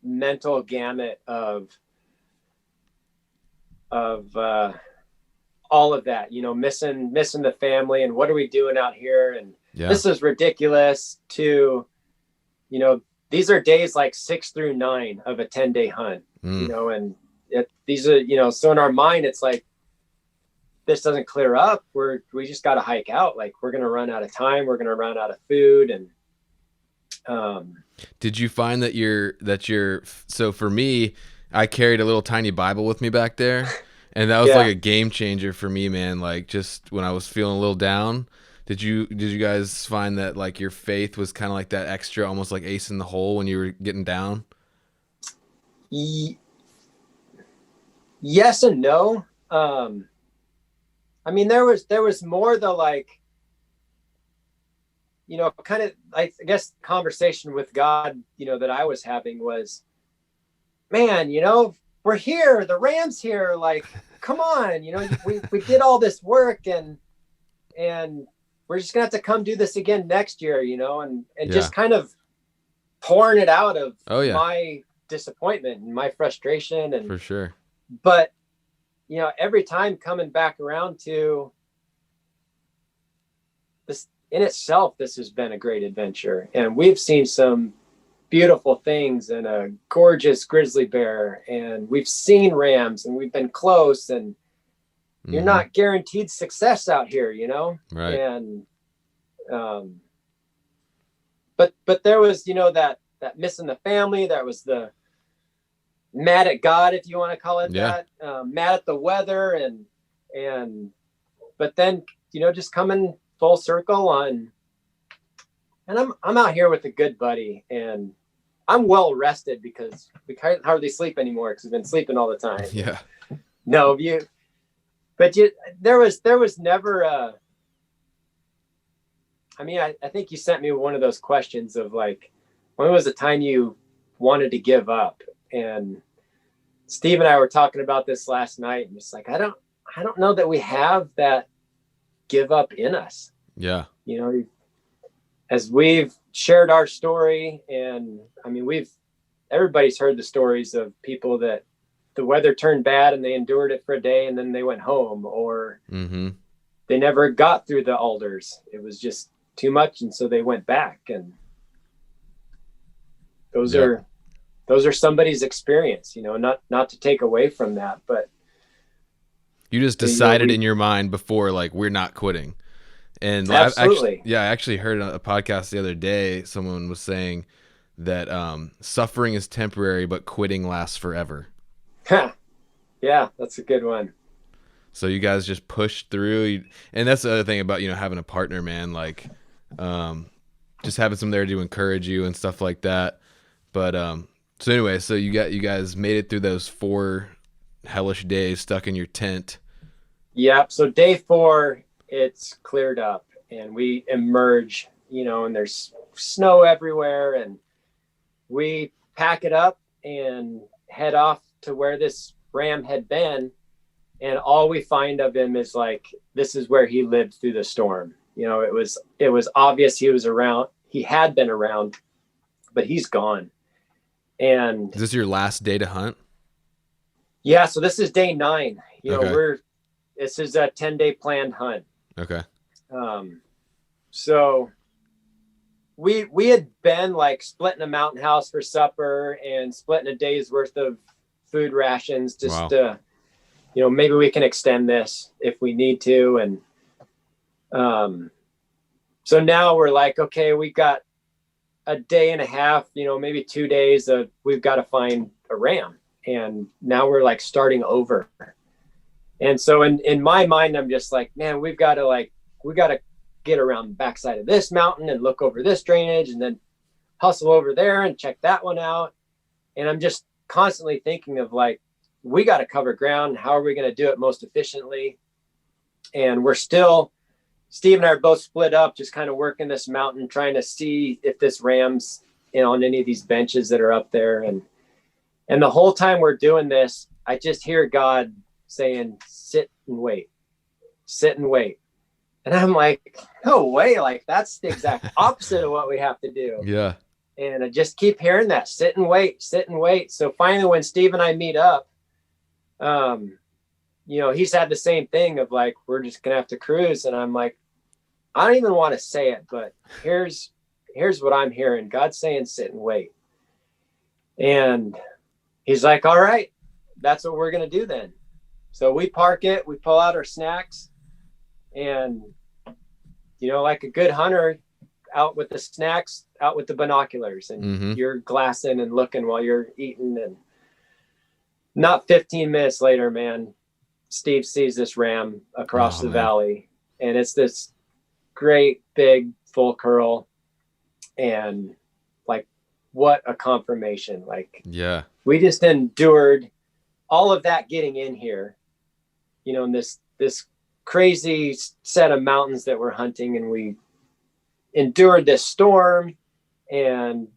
mental gamut of all of that, missing the family, and what are we doing out here? And this is ridiculous, to, these are days like 6 through 9 of a 10-day hunt, and these are, so in our mind, it's like, this doesn't clear up. We just got to hike out. Like, we're going to run out of time. We're going to run out of food. And, did you find so for me, I carried a little tiny Bible with me back there, and that was like a game changer for me, man. Like, just when I was feeling a little down, did you guys find that like your faith was kind of like that extra, almost like ace in the hole when you were getting down? Yes and no. I mean, there was more the like, kind of, I guess, conversation with God, that I was having was, man, we're here, the Rams here, like, come on, we did all this work, and we're just gonna have to come do this again next year, and just kind of pouring it out of my disappointment and my frustration, and for sure. But every time coming back around to this in itself, this has been a great adventure, and we've seen some beautiful things, and a gorgeous grizzly bear, and we've seen rams, and we've been close, and you're not guaranteed success out here, right? And but there was that missing the family. There was the mad at God, if you want to call it that, mad at the weather, and but then just coming full circle on, and I'm out here with a good buddy, and I'm well rested because we can't hardly sleep anymore because we've been sleeping all the time. Yeah. No, there was never I mean, I think you sent me one of those questions of like, when was the time you wanted to give up? And Steve and I were talking about this last night, and it's like, I don't know that we have that give up in us. Yeah. As we've shared our story, and I mean, everybody's heard the stories of people that the weather turned bad and they endured it for a day and then they went home, or they never got through the alders. It was just too much. And so they went back, and those are somebody's experience, not to take away from that, but you just decided in your mind before, like, we're not quitting. And absolutely. I actually heard a podcast the other day. Someone was saying that suffering is temporary, but quitting lasts forever. Yeah, that's a good one. So you guys just pushed through, and that's the other thing about having a partner, man. Like, just having someone there to encourage you and stuff like that. But so anyway, so you guys made it through those 4 hellish days stuck in your tent. Yep. So day 4, it's cleared up, and we emerge, and there's snow everywhere, and we pack it up and head off to where this ram had been. And all we find of him is like, this is where he lived through the storm. It was obvious he was around. He had been around, but he's gone. And is this your last day to hunt? Yeah. So this is day 9. Okay. This is a 10-day planned hunt. Okay. So we had been like splitting a mountain house for supper and splitting a day's worth of food rations just to, maybe we can extend this if we need to. And so now we're like, okay, we got a day and a half, maybe 2 days of, we've got to find a ram. And now we're like starting over. And so in my mind, I'm just like, man, we got to get around the backside of this mountain and look over this drainage, and then hustle over there and check that one out. And I'm just constantly thinking of like, we got to cover ground. How are we going to do it most efficiently? And Steve and I are both split up, just kind of working this mountain, trying to see if this ram's on any of these benches that are up there. And the whole time we're doing this, I just hear God saying, sit and wait. And I'm like, no way. Like, that's the exact opposite of what we have to do. Yeah. And I just keep hearing that, sit and wait. So finally, when Steve and I meet up, he's had the same thing of like, we're just going to have to cruise. And I'm like, I don't even want to say it, but here's here's what I'm hearing. God's saying, sit and wait. And he's like, all right, that's what we're going to do then. So we park it, we pull out our snacks, and, like a good hunter, out with the snacks, out with the binoculars, and you're glassing and looking while you're eating. And not 15 minutes later, man, Steve sees this ram across the valley, and it's this great big full curl. And like, what a confirmation. Like, yeah, we just endured all of that getting in here, in this crazy set of mountains that we're hunting, and we endured this storm. And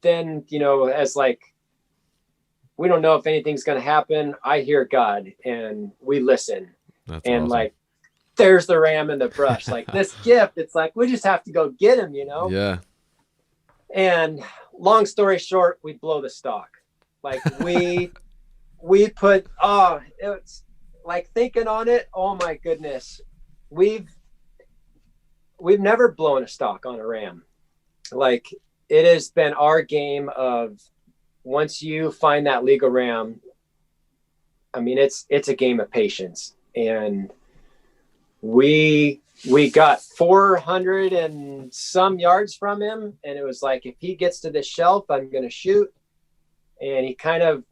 then, as like, we don't know if anything's going to happen, I hear God and we listen. That's and awesome. Like, there's the ram in the brush. Like, this gift, it's like, we just have to go get him, Yeah. And long story short, we blow the stock. Like, we put, it's like, thinking on it, oh my goodness, we've never blown a stock on a ram. Like, it has been our game of, once you find that legal ram, I mean, it's a game of patience. And we got 400 and some yards from him, and it was like, if he gets to this shelf, I'm going to shoot. And he kind of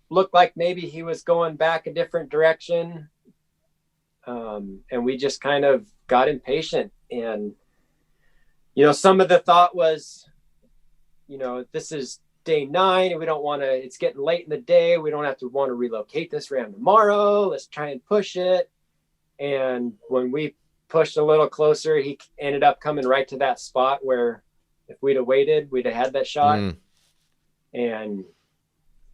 looked like maybe he was going back a different direction. And we just kind of got impatient. And, some of the thought was, this is day 9, and we don't want to, it's getting late in the day. We don't have to want to relocate this ram tomorrow. Let's try and push it. And when we pushed a little closer, he ended up coming right to that spot where if we'd have waited, we'd have had that shot. And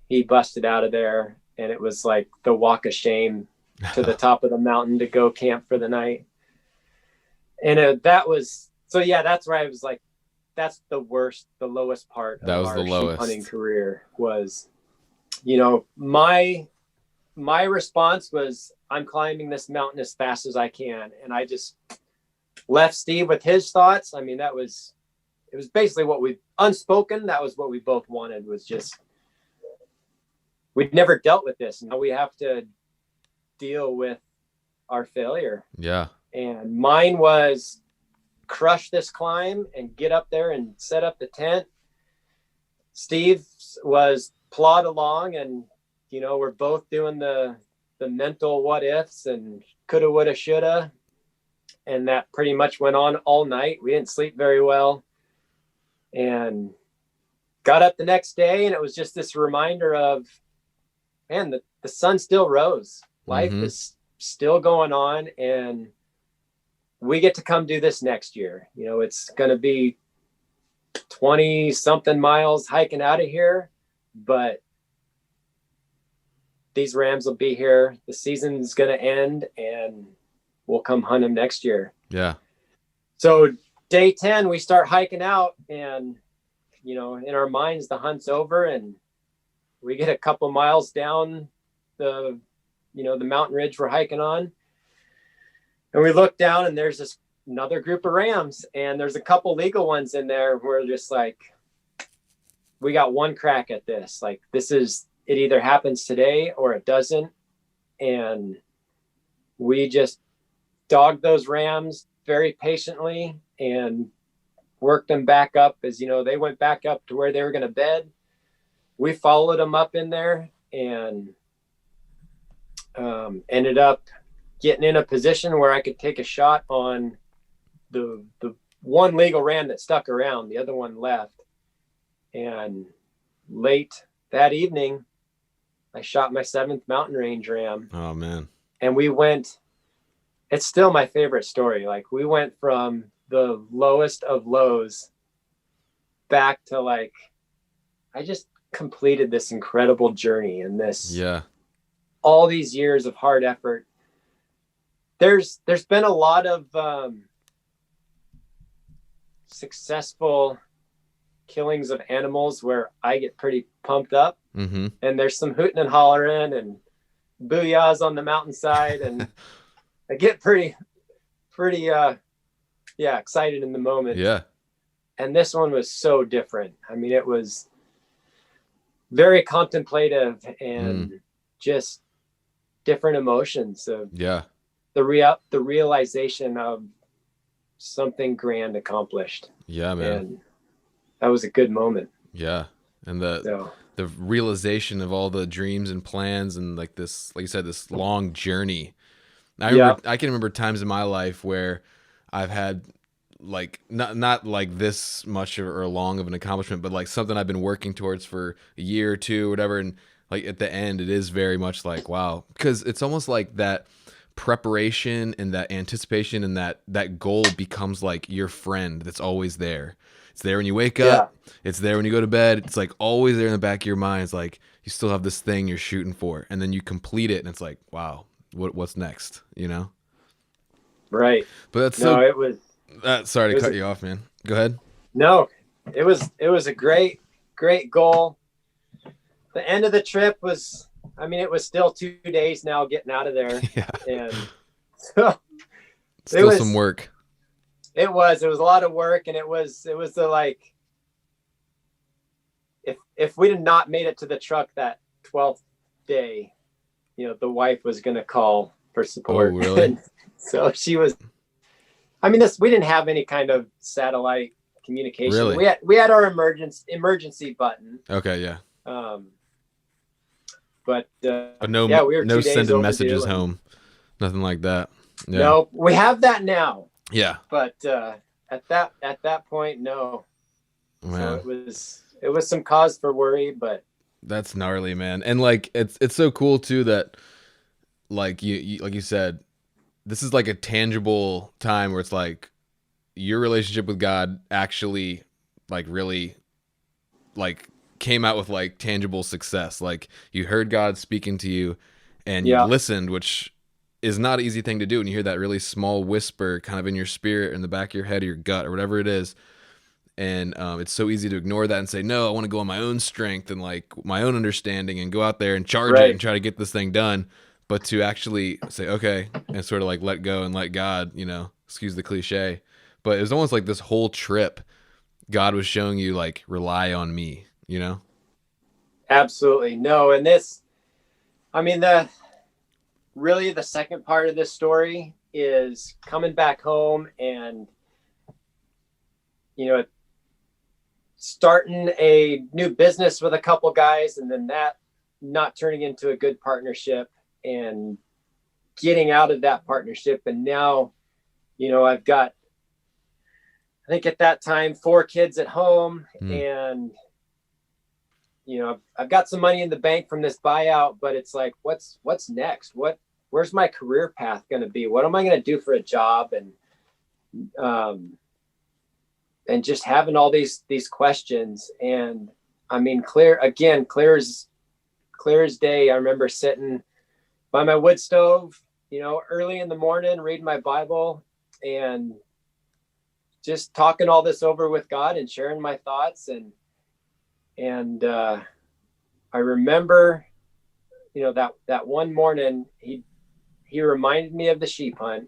he busted out of there. And it was like the walk of shame to the top of the mountain to go camp for the night. And that was, so yeah, that's where I was like, that's the lowest part of our sheep hunting career was, my response was, I'm climbing this mountain as fast as I can. And I just left Steve with his thoughts. I mean, it was basically what that was what we both wanted, was just, we'd never dealt with this. Now we have to deal with our failure. Yeah. And mine was crush this climb and get up there and set up the tent. Steve was plod along, and, we're both doing the mental what ifs and coulda, woulda, shoulda. And that pretty much went on all night. We didn't sleep very well, and got up the next day, and it was just this reminder of, man, the sun still rose. Life is still going on, and we get to come do this next year. It's going to be 20 something miles hiking out of here, but these rams will be here. The season's going to end, and we'll come hunt them next year. Yeah. So day 10, we start hiking out, and, in our minds, the hunt's over, and we get a couple miles down the mountain ridge we're hiking on. And we look down, and there's another group of rams, and there's a couple legal ones in there. We're just like, we got one crack at this. Like, it either happens today or it doesn't. And we just dogged those rams very patiently and worked them back up as, they went back up to where they were going to bed. We followed them up in there and ended up getting in a position where I could take a shot on the one legal ram that stuck around. The other one left. And late that evening, I shot my 7th mountain range ram. Oh, man. And it's still my favorite story. Like, we went from the lowest of lows back to, like, I just completed this incredible journey, and all these years of hard effort. There's been a lot of successful killings of animals where I get pretty pumped up, and there's some hooting and hollering and booyahs on the mountainside, and I get pretty excited in the moment. Yeah. And this one was so different. I mean, it was very contemplative and just different emotions of the realization of something grand accomplished. Yeah, man. And that was a good moment. Yeah. And the realization of all the dreams and plans and like this, like you said, this long journey. I can remember times in my life where I've had like not like this much or long of an accomplishment, but like something I've been working towards for a year or two or whatever. And like at the end, it is very much like, wow, because it's almost like that preparation and that anticipation and that goal becomes like your friend that's always there. It's there when you wake up. It's there when you go to bed. It's like always there in the back of your mind. It's like you still have this thing you're shooting for, and then you complete it, and it's like, wow, what's next? You know? Right. But that's it was. Sorry to cut you off, man. Go ahead. No, it was a great goal. The end of the trip was, I mean, it was still 2 days now getting out of there. Yeah. And so still some work. It was a lot of work, and it was the like, if we did not made it to the truck that 12th day, the wife was going to call for support. Oh, really? So she was, I mean, we didn't have any kind of satellite communication. Really? We had our emergency button. Okay. Yeah. But we were no sending messages home. Nothing like that. Yeah. No, we have that now. Yeah. But at that point, no. Man. So it was some cause for worry, but that's gnarly, man. And like it's so cool too that like you like you said, this is like a tangible time where it's like your relationship with God actually like really like came out with like tangible success. Like you heard God speaking to you and you listened, which is not an easy thing to do. And you hear that really small whisper kind of in your spirit, in the back of your head or your gut or whatever it is. And it's so easy to ignore that and say, no, I want to go on my own strength and like my own understanding and go out there and charge it and try to get this thing done. But to actually say, okay, and sort of like let go and let God, excuse the cliche. But it was almost like this whole trip, God was showing you like, rely on me, Absolutely. No. And this, I mean, the second part of this story is coming back home and, starting a new business with a couple guys, and then that not turning into a good partnership and getting out of that partnership. And now, I've got, I think at that time, 4 kids at home and, I've got some money in the bank from this buyout, but it's like, what's next? Where's my career path going to be? What am I going to do for a job? And just having all these questions. And I mean, clear as day. I remember sitting by my wood stove, early in the morning, reading my Bible and just talking all this over with God and sharing my thoughts. And I remember, that one morning he reminded me of the sheep hunt,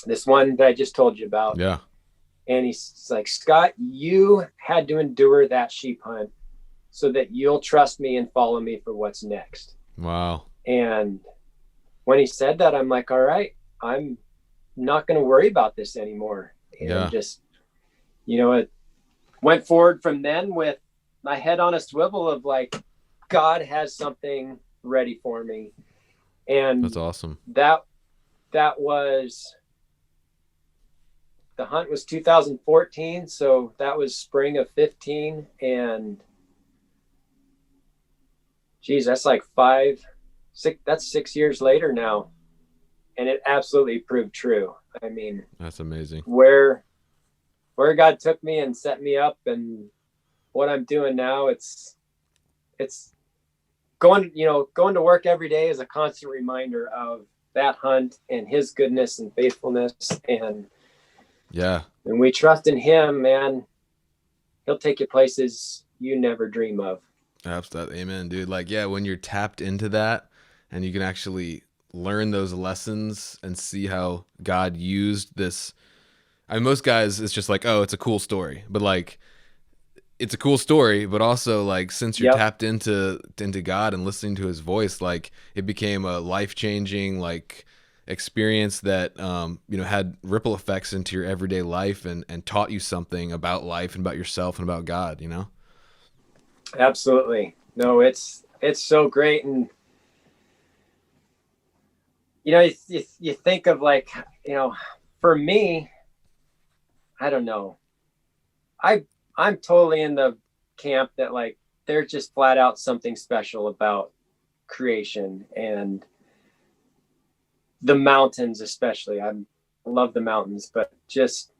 this one that I just told you about. Yeah. And he's like, Scott, you had to endure that sheep hunt so that you'll trust me and follow me for what's next. Wow. And when he said that, I'm like, all right, I'm not going to worry about this anymore. And just, it went forward from then with my head on a swivel of like, God has something ready for me. And that's awesome. That was, the hunt was 2014. So that was spring of 15. And geez, that's like 6 years later now. And it absolutely proved true. I mean, that's amazing. Where God took me and set me up and what I'm doing now, it's going to work every day is a constant reminder of that hunt and his goodness and faithfulness. And we trust in him, man. He'll take you places you never dream of. Absolutely. Amen, dude. Like, when you're tapped into that and you can actually learn those lessons and see how God used this I mean, most guys, it's just like, oh, it's a cool story, but like, it's a cool story, but also like since you're Yep, tapped into God and listening to His voice, like it became a life changing like experience that had ripple effects into your everyday life and taught you something about life and about yourself and about God. You know. absolutely. No, it's so great. And you think of like, for me, I don't know. I'm totally in the camp that like there's just flat out something special about creation and the mountains, especially. I love the mountains, but just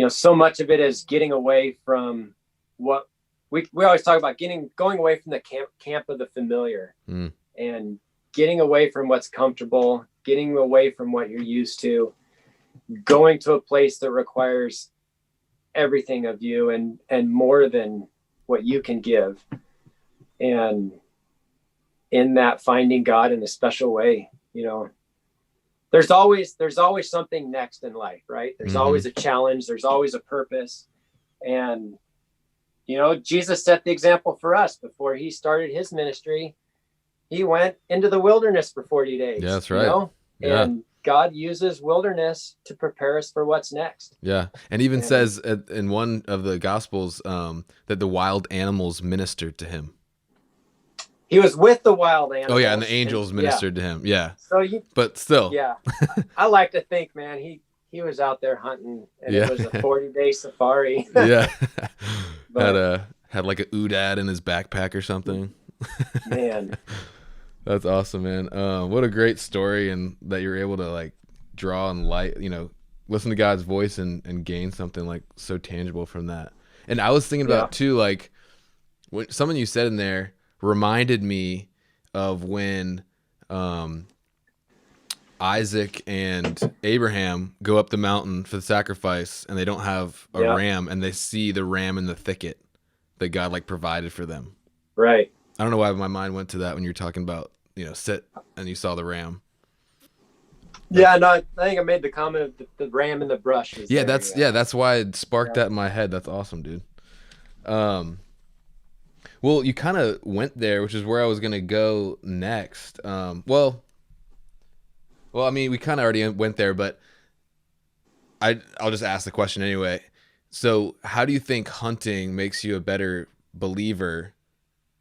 so much of it is getting away from what we always talk about, going away from the camp of the familiar, and getting away from what's comfortable, getting away from what you're used to, going to a place that requires everything of you and more than what you can give. And in that, finding God in a special way. There's always something next in life, right? There's always a challenge, there's always a purpose. And Jesus set the example for us. Before he started his ministry, he went into the wilderness for 40 days. Yeah, that's right. Yeah. And God uses wilderness to prepare us for what's next. Yeah. And even says in one of the Gospels that the wild animals ministered to him. He was with the wild animals. Oh, yeah. And the angels ministered to him. Yeah. But still. Yeah. I like to think, man, he was out there hunting, and it was a 40-day safari. Yeah. Had like a oodad in his backpack or something. Man. That's awesome, man. What a great story, and that you're able to like draw and listen to God's voice and gain something like so tangible from that. And I was thinking about too, like when something you said in there reminded me of when Isaac and Abraham go up the mountain for the sacrifice, and they don't have a ram, and they see the ram in the thicket that God like provided for them. Right. I don't know why my mind went to that when you were talking about, sit and you saw the ram. Yeah, no, I think I made the comment of the ram in the brush. That's why it sparked that in my head. That's awesome, dude. Well, you kind of went there, which is where I was going to go next. Well, I mean, we kind of already went there, but I'll just ask the question anyway. So how do you think hunting makes you a better believer?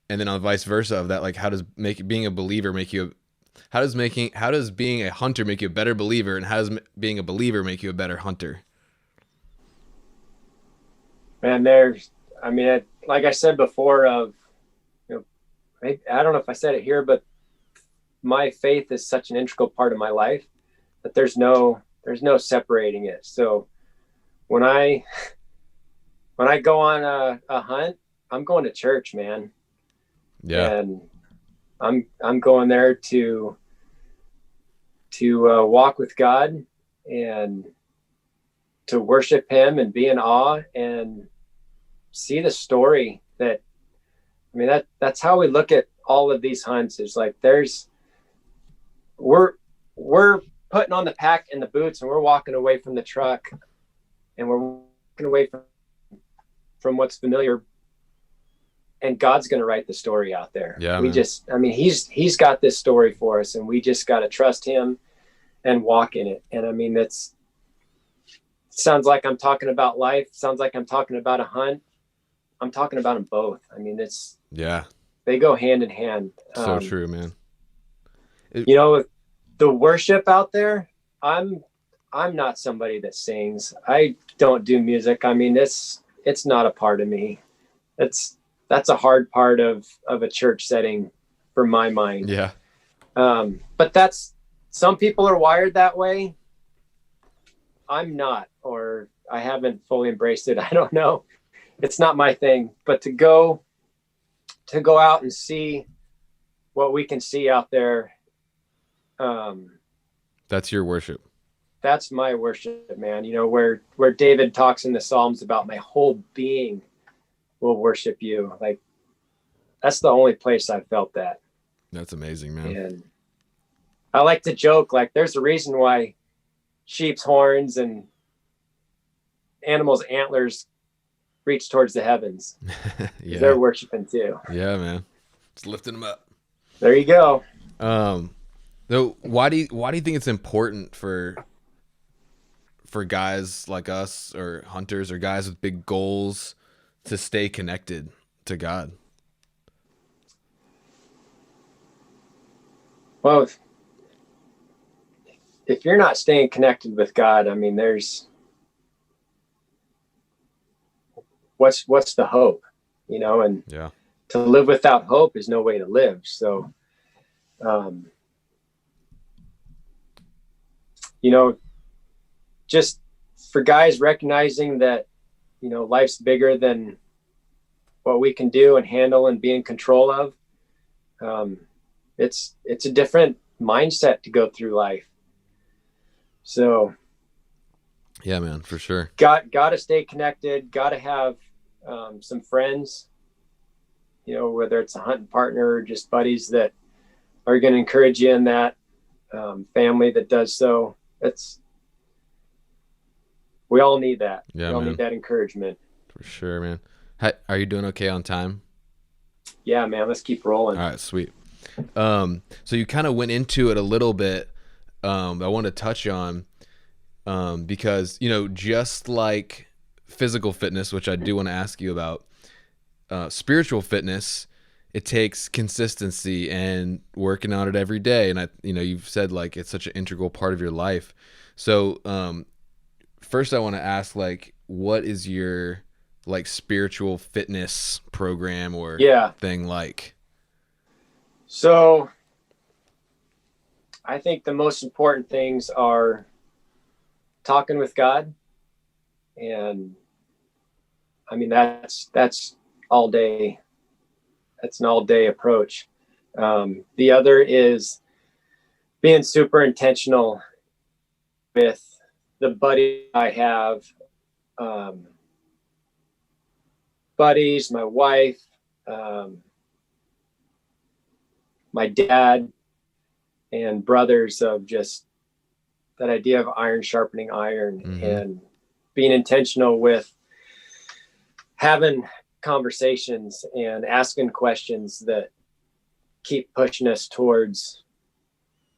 And then on vice versa of that, like how does being a believer make you how does being a hunter make you a better believer, and how does being a believer make you a better hunter? Man, like I said before, I don't know if I said it here, but my faith is such an integral part of my life that there's no separating it. So when I go on a hunt, I'm going to church, man. Yeah. And I'm going there to walk with God and to worship him and be in awe and see the story that's how we look at all of these hunts. Is like we're putting on the pack and the boots, and we're walking away from the truck, and we're walking away from what's familiar. And God's going to write the story out there. Yeah, he's got this story for us, and we just got to trust him and walk in it. And it sounds like I'm talking about life. Sounds like I'm talking about a hunt. I'm talking about them both. They go hand in hand. So true, man. The worship out there, I'm not somebody that sings. I don't do music. It's not a part of me. That's a hard part of a church setting for my mind. Yeah. But some people are wired that way. I'm not, or I haven't fully embraced it. I don't know. It's not my thing, but to go out and see what we can see out there. That's your worship. That's my worship, man. Where David talks in the Psalms about my whole being will worship you. Like, that's the only place I felt that. That's amazing, man. And I like to joke, like, there's a reason why sheep's horns and animals' antlers reach towards the heavens. Yeah. They're worshiping too. Yeah, man. Just lifting them up. There you go. So why do you think it's important for guys like us or hunters or guys with big goals to stay connected to God? Well, if you're not staying connected with God, I mean, there's what's the hope, you know? And Yeah, to live without hope is no way to live. So, you know, just for guys recognizing that, you know, life's bigger than what we can do and handle and be in control of. It's a different mindset to go through life. So yeah, man, for sure. Got to stay connected. Got to have some friends, you know, whether it's a hunting partner or just buddies that are going to encourage you in that, family that does so. We all need that. Yeah, we all man. need that encouragement. For sure, man. Hi, are you doing okay on time? Yeah, man, let's keep rolling. All right, sweet. So you kind of went into it a little bit. I want to touch on, because, you know, just like physical fitness, which I do want to ask you about, spiritual fitness, it takes consistency and working on it every day. And you've said like it's such an integral part of your life. So, first I want to ask, like, what is your like spiritual fitness program or thing like? So I think the most important things are talking with God. And I mean, that's all day. That's an all day approach. The other is being super intentional with the buddy I have, buddies, my wife, my dad, and brothers, of just that idea of iron sharpening iron, and being intentional with having conversations and asking questions that keep pushing us towards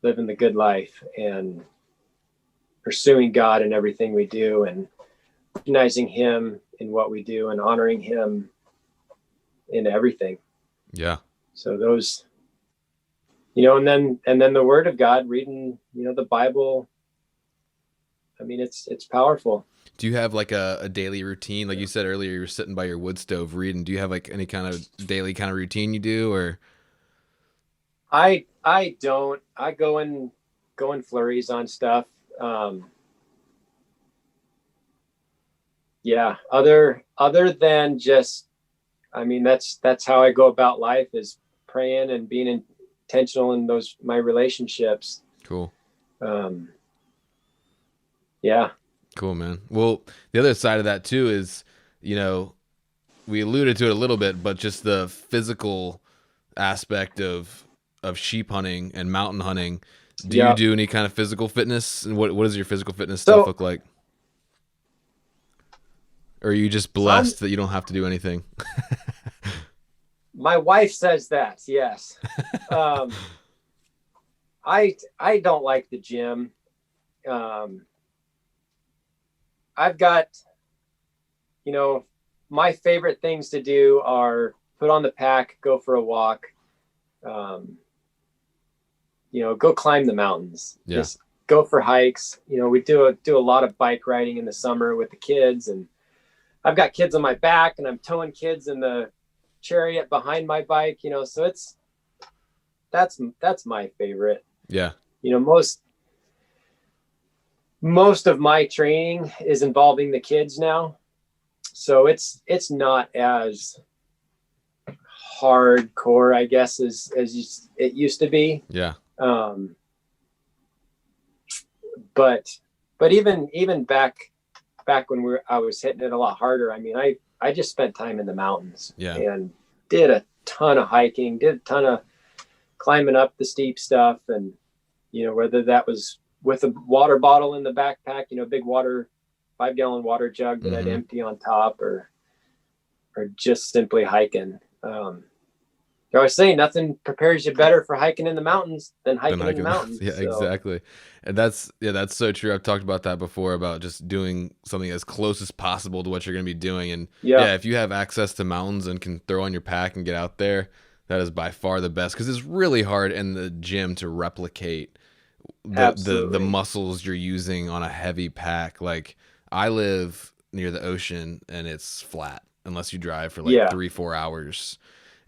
living the good life and pursuing God in everything we do, and recognizing him in what we do and honoring him in everything. Yeah. So those, you know, and then the word of God, reading, you know, the Bible. I mean, it's powerful. Do you have like a daily routine? Like you said earlier, you were sitting by your wood stove reading. Do you have like any kind of daily kind of routine you do, or? I don't. I go in flurries on stuff. Yeah. Other than just, I mean, that's how I go about life, is praying and being intentional in my relationships. Cool. Yeah. Cool, man. Well, the other side of that too is, you know, we alluded to it a little bit, but just the physical aspect of sheep hunting and mountain hunting. Do you do any kind of physical fitness? And what does your physical fitness stuff look like? Or are you just blessed that you don't have to do anything? My wife says that, yes. I don't like the gym. I've got, you know, my favorite things to do are put on the pack, go for a walk, you know, go climb the mountains, just go for hikes. You know, we do a lot of bike riding in the summer with the kids, and I've got kids on my back and I'm towing kids in the chariot behind my bike, you know, so that's my favorite. Yeah. You know, most of my training is involving the kids now. So it's not as hardcore, I guess, as it used to be. Yeah. But even back when I was hitting it a lot harder. I mean, I just spent time in the mountains, and did a ton of hiking, did a ton of climbing up the steep stuff. And, you know, whether that was with a water bottle in the backpack, big 5-gallon water jug that I'd empty on top, or just simply hiking. I was saying nothing prepares you better for hiking in the mountains than hiking in the mountains. Yeah, so. Exactly. And that's so true. I've talked about that before, about just doing something as close as possible to what you're going to be doing. And if you have access to mountains and can throw on your pack and get out there, that is by far the best, because it's really hard in the gym to replicate the muscles you're using on a heavy pack. Like, I live near the ocean and it's flat unless you drive for 3-4 hours.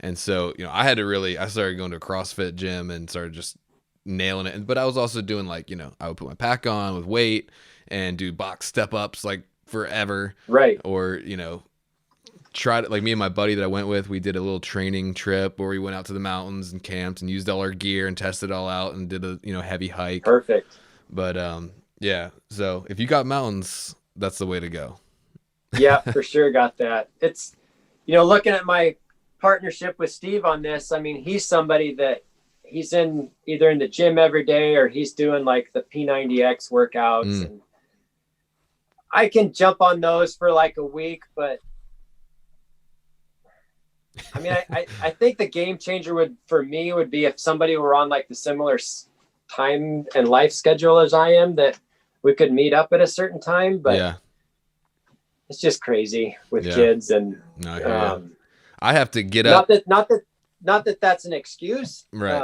And so, I started going to a CrossFit gym and started just nailing it. But I was also doing I would put my pack on with weight and do box step ups forever. Right. Or, try to, me and my buddy that I went with, we did a little training trip where we went out to the mountains and camped and used all our gear and tested it all out and did a, heavy hike. Perfect. But, so if you got mountains, that's the way to go. Yeah, for sure. Got that. It's, looking at my partnership with Steve on this, I mean, he's somebody that he's either in the gym every day or he's doing the P90X workouts. And I can jump on those for a week, but I mean, I think the game changer for me would be if somebody were on the similar time and life schedule as I am, that we could meet up at a certain time, but it's just crazy with kids. And I have to get up. Not that that's an excuse. Right.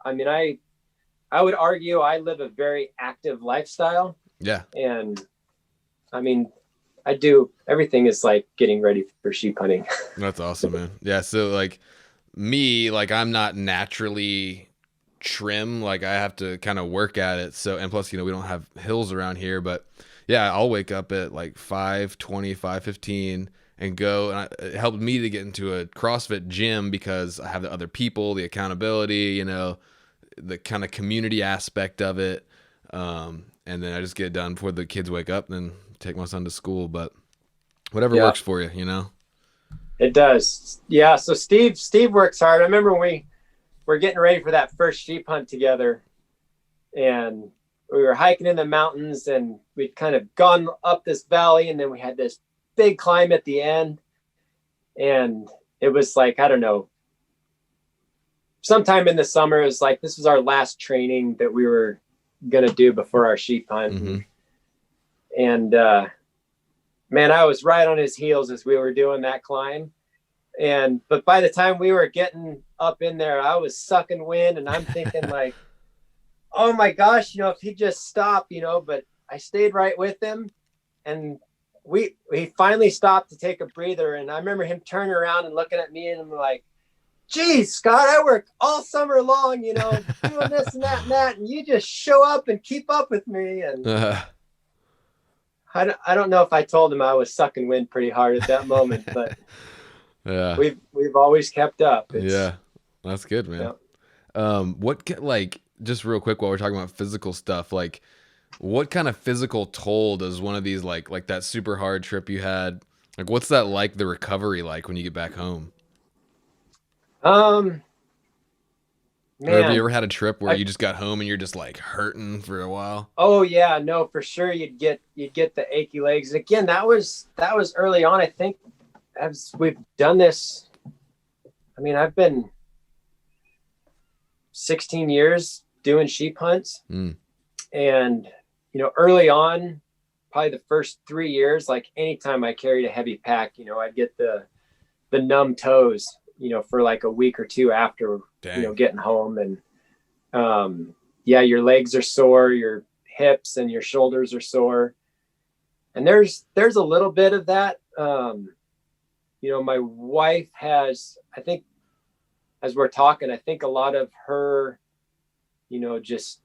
I mean, I would argue I live a very active lifestyle. Yeah. And I mean, I do, everything is getting ready for sheep hunting. That's awesome, man. Yeah. So me, I'm not naturally trim. I have to kind of work at it. So, and plus, we don't have hills around here, but I'll wake up at 5:20, 5:15 and go. And it helped me to get into a CrossFit gym because I have the other people, the accountability, the kind of community aspect of it. And then I just get it done before the kids wake up, then take my son to school. But whatever works for you, It does. Yeah. So Steve works hard. I remember we were getting ready for that first sheep hunt together, and we were hiking in the mountains, and we'd kind of gone up this valley, and then we had this big climb at the end. And it was I don't know, sometime in the summer, it was this was our last training that we were going to do before our sheep hunt. Mm-hmm. And, man, I was right on his heels as we were doing that climb. But by the time we were getting up in there, I was sucking wind, and I'm thinking oh my gosh, if he just stopped, but I stayed right with him, and he finally stopped to take a breather. And I remember him turning around and looking at me, and I'm like, geez, Scott, I work all summer long, doing this and that, and you just show up and keep up with me. And I don't know if I told him I was sucking wind pretty hard at that moment, but we've always kept up. That's good, man. What just real quick while we're talking about physical stuff, what kind of physical toll does one of these that super hard trip you had, what's that the recovery when you get back home? Man, or have you ever had a trip where you just got home and you're just hurting for a while? Oh yeah, no, for sure. You'd get the achy legs. And again, that was early on. I think as we've done this, I mean, I've been 16 years doing sheep hunts. And, early on, probably the first 3 years, anytime I carried a heavy pack, I'd get the numb toes, for a week or two after, getting home. And, your legs are sore, your hips and your shoulders are sore. And there's a little bit of that. My wife has, I think, as we're talking, I think a lot of her, just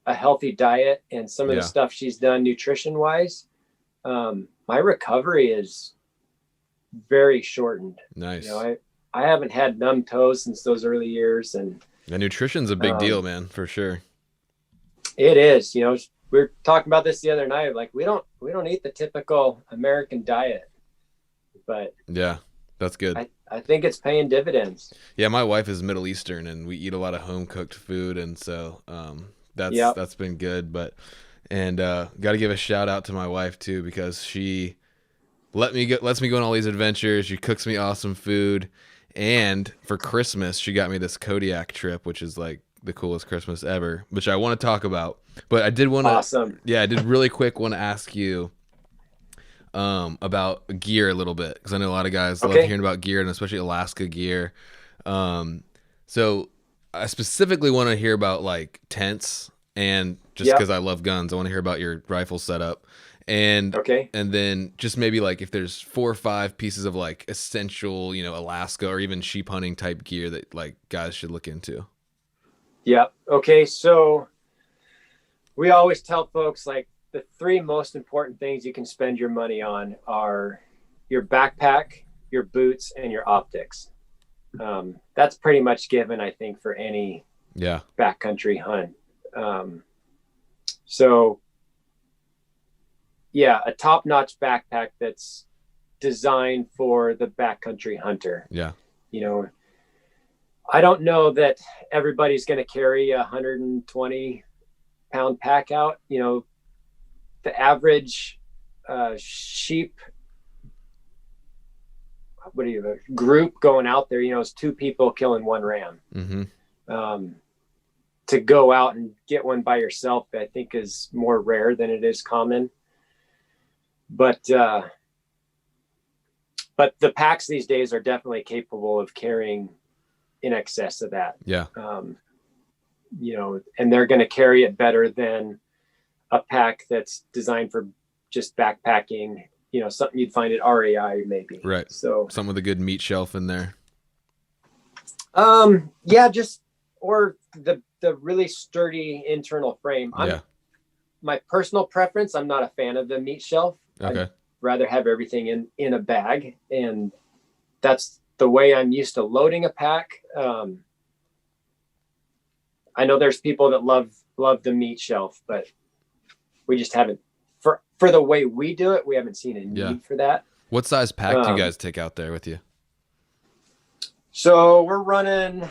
a healthy diet and some of the stuff she's done nutrition wise. My recovery is very shortened. Nice. I haven't had numb toes since those early years. And the nutrition's a big deal, man, for sure. It is. We were talking about this the other night. We don't eat the typical American diet, but yeah, that's good. I think it's paying dividends. Yeah, my wife is Middle Eastern, and we eat a lot of home cooked food, and so Yep. That's been good. But and got to give a shout out to my wife too, because she lets me go on all these adventures. She cooks me awesome food, and for Christmas she got me this Kodiak trip, which is like the coolest Christmas ever, which I want to talk about. But I did want to, Awesome. yeah, I did really quick want to ask you about gear a little bit, because I know a lot of guys love hearing about gear, and especially Alaska gear. So I specifically want to hear about like tents, and just because I love guns, I want to hear about your rifle setup. And and then just maybe like if there's 4 or 5 pieces of like essential, you know, Alaska or even sheep hunting type gear that like guys should look into. Yeah. Okay. So we always tell folks like the 3 most important things you can spend your money on are your backpack, your boots, and your optics. That's pretty much given, I think, for any backcountry hunt. So yeah, a top-notch backpack that's designed for the backcountry hunter. Yeah. You know, I don't know that everybody's going to carry a 120-pound pack out. You know, the average sheep group going out there, you know, is 2 people killing 1 ram. Mm-hmm. To go out and get one by yourself, I think, is more rare than it is common. But the packs these days are definitely capable of carrying in excess of that. Yeah. You know, and they're going to carry it better than a pack that's designed for just backpacking, you know, something you'd find at REI maybe. Right. So some with a good meat shelf in there. Yeah, just, or the really sturdy internal frame. My personal preference, I'm not a fan of the meat shelf. Okay. I'd rather have everything in a bag, and that's the way I'm used to loading a pack. I know there's people that love the meat shelf, but we just haven't, for the way we do it, we haven't seen a need for that. What size pack do you guys take out there with you? So we're running,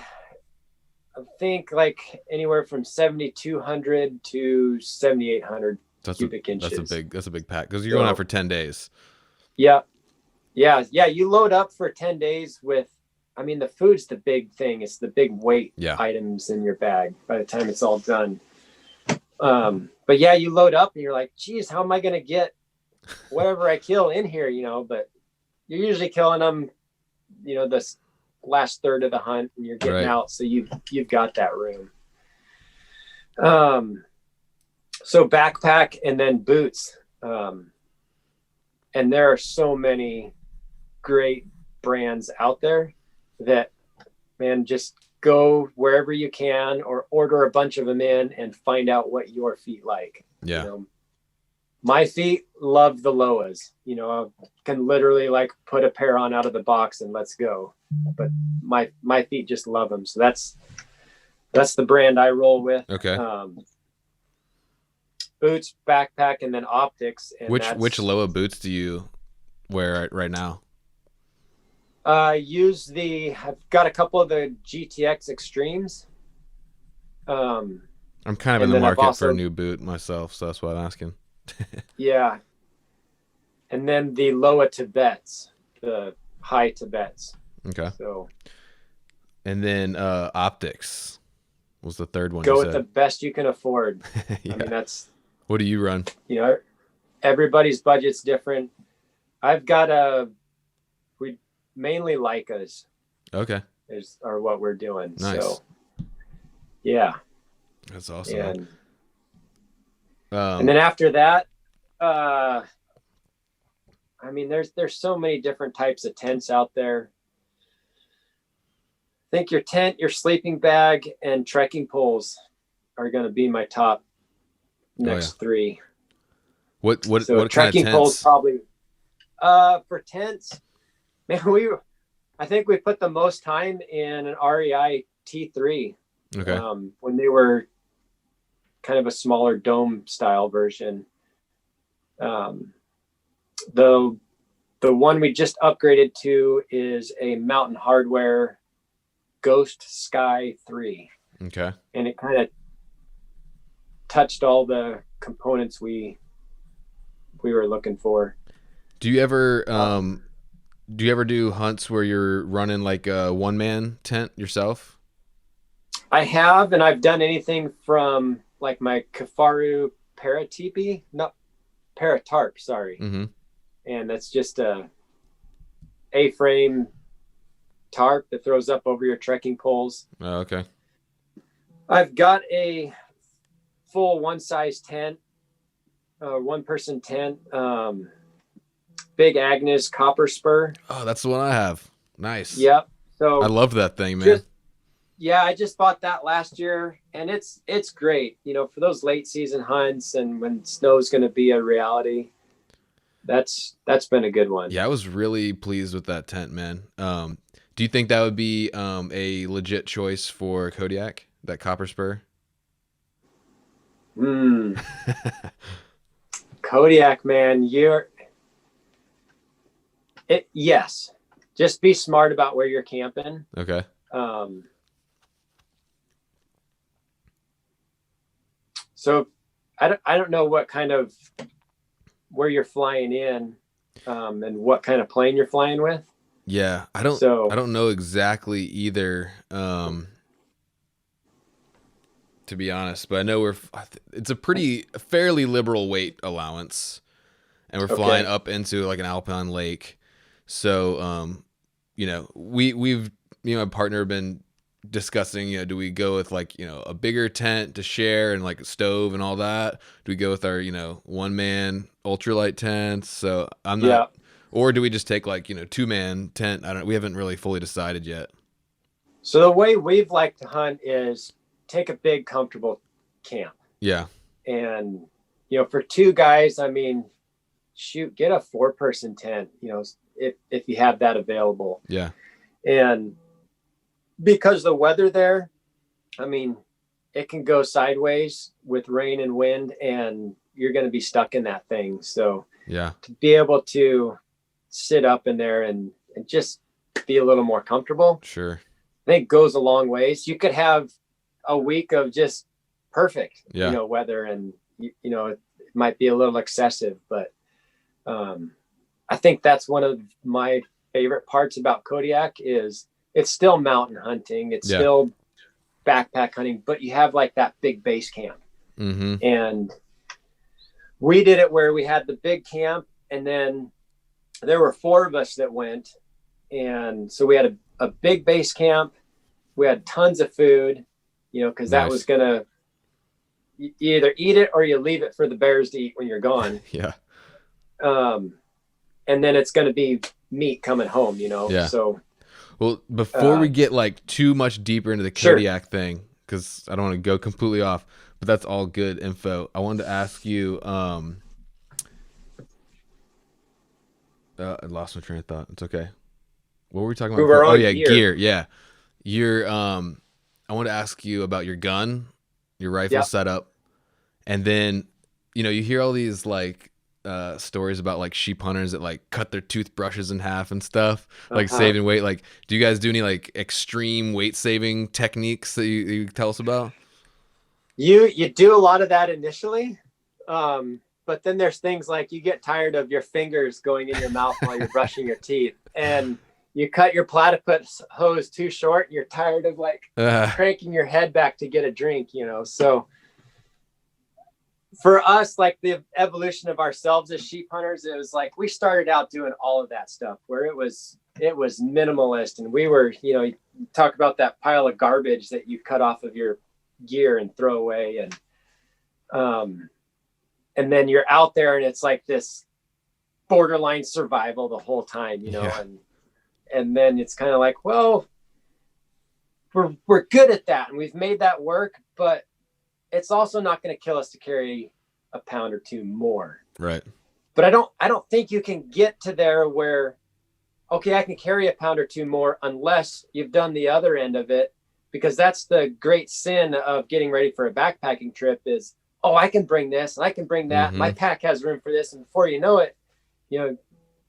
I think, like anywhere from 7,200 to 7,800 cubic inches. That's a big pack, because you're going out for 10 days. Yeah. You load up for 10 days with, I mean, the food's the big thing. It's the big weight items in your bag by the time it's all done. But yeah, you load up and you're like, geez, how am I going to get whatever I kill in here, you know? But you're usually killing them, you know, this last third of the hunt, and you're getting out, so you've got that room. So backpack and then boots, and there are so many great brands out there that, man, just go wherever you can or order a bunch of them in and find out what your feet like. Yeah. You know, my feet love the Loas. You know, I can literally like put a pair on out of the box and let's go. But my feet just love them. So that's the brand I roll with. Okay. Boots, backpack, and then optics. And which Loa boots do you wear right now? I've got a couple of the GTX Extremes. I'm kind of in the market for a new boot myself, so that's why I'm asking. Yeah. And then the Loa Tibets, the high Tibets. Okay. So. And then optics was the third one. Go with the best you can afford. Yeah. I mean, that's. What do you run? You know, everybody's budget's different. I've got we mainly Leicas. Okay. Are what we're doing. Nice. So, yeah. That's awesome. And then after that, I mean, there's so many different types of tents out there. I think your tent, your sleeping bag, and trekking poles are going to be my top next 3. What so what kind of trekking tents? Poles probably. For tents, man, I think we put the most time in an REI T3. Okay. When they were kind of a smaller dome style version. The one we just upgraded to is a Mountain Hardware Ghost Sky 3. Okay. And it kind of touched all the components we were looking for. Do you ever do hunts where you're running like a one-man tent yourself? I have, and I've done anything from like my Kafaru Paratipi, not Paratarp, sorry. Mm-hmm. And that's just A-frame tarp that throws up over your trekking poles. Oh, okay. I've got a full one-size tent, one-person tent, Big Agnes copper spur. Oh, that's the one I have. Nice. Yep. So I love that thing, man. I just bought that last year, and it's great. You know, for those late season hunts and when snow's going to be a reality, that's been a good one. Yeah, I was really pleased with that tent, man. Do you think that would be a legit choice for Kodiak, that copper spur? Kodiak, man, yes. Just be smart about where you're camping. Okay. So I don't know what kind of where you're flying in, and what kind of plane you're flying with. Yeah, I don't know exactly either, to be honest, but I know it's a fairly liberal weight allowance, and we're flying up into like an alpine lake. So, you know, we've my partner have been discussing, you know, do we go with like, you know, a bigger tent to share and like a stove and all that? Do we go with our, you know, one-man ultralight tents? So I'm not, or do we just take like, you know, two-man tent? We haven't really fully decided yet. So the way we've liked to hunt is take a big, comfortable camp. Yeah. And, you know, for two guys, I mean, shoot, get a 4-person tent, you know, if you have that available. Yeah. And because the weather there, I mean, it can go sideways with rain and wind, and you're going to be stuck in that thing. So yeah, to be able to sit up in there and just be a little more comfortable, sure, I think goes a long ways. You could have a week of just perfect, you know, weather, and you know, it might be a little excessive, but I think that's one of my favorite parts about Kodiak is it's still mountain hunting. It's still backpack hunting, but you have like that big base camp. Mm-hmm. And we did it where we had the big camp, and then there were 4 of us that went. And so we had a big base camp. We had tons of food, you know, because that was going to, you either eat it or you leave it for the bears to eat when you're gone. Yeah. And then it's going to be meat coming home, you know? Yeah. So, well, before we get like too much deeper into the Kodiak thing, because I don't want to go completely off, but that's all good info. I wanted to ask you, I lost my train of thought. It's okay. What were we talking about? Oh yeah, gear. Yeah. I want to ask you about your gun, your rifle setup. And then, you know, you hear all these like stories about like sheep hunters that like cut their toothbrushes in half and stuff, like saving weight. Like, do you guys do any like extreme weight saving techniques that you tell us about? You do a lot of that initially, but then there's things like you get tired of your fingers going in your mouth while you're brushing your teeth, and you cut your platypus hose too short, and you're tired of like cranking your head back to get a drink, you know. So for us, like the evolution of ourselves as sheep hunters, it was like we started out doing all of that stuff where it was minimalist, and we were, you know, you talk about that pile of garbage that you cut off of your gear and throw away, and then you're out there and it's like this borderline survival the whole time, you know. And then it's kind of like, well, we're good at that and we've made that work, but it's also not going to kill us to carry a pound or 2 more. Right. But I don't think you can get to there where, okay, I can carry a pound or 2 more unless you've done the other end of it, because that's the great sin of getting ready for a backpacking trip is, oh, I can bring this and I can bring that. Mm-hmm. My pack has room for this. And before you know it, you know,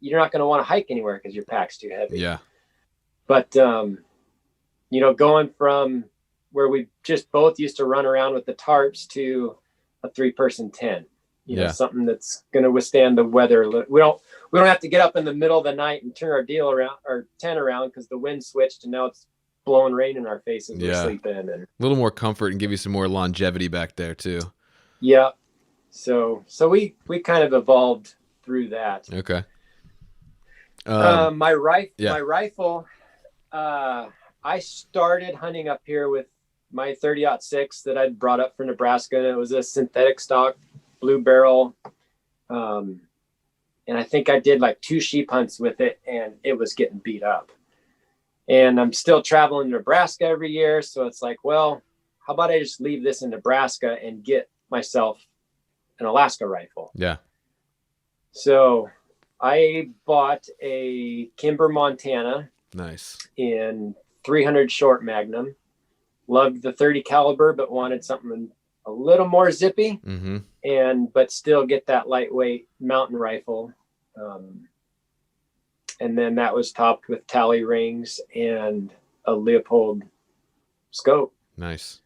you're not going to want to hike anywhere because your pack's too heavy. Yeah. But, you know, going from where we just both used to run around with the tarps to a 3-person tent, something that's going to withstand the weather. We don't have to get up in the middle of the night and turn our tent around because the wind switched and now it's blowing rain in our faces. We're sleeping, and a little more comfort and give you some more longevity back there too. Yeah. So we kind of evolved through that. Okay. My rifle, I started hunting up here with my 30-06 that I'd brought up from Nebraska. And it was a synthetic stock blue barrel. And I think I did like 2 sheep hunts with it, and it was getting beat up. And I'm still traveling to Nebraska every year. So it's like, well, how about I just leave this in Nebraska and get myself an Alaska rifle? Yeah. So I bought a Kimber Montana. Nice. In 300 short Magnum. Loved the 30 caliber, but wanted something a little more zippy, but still get that lightweight mountain rifle. And then that was topped with tally rings and a Leopold scope. Nice.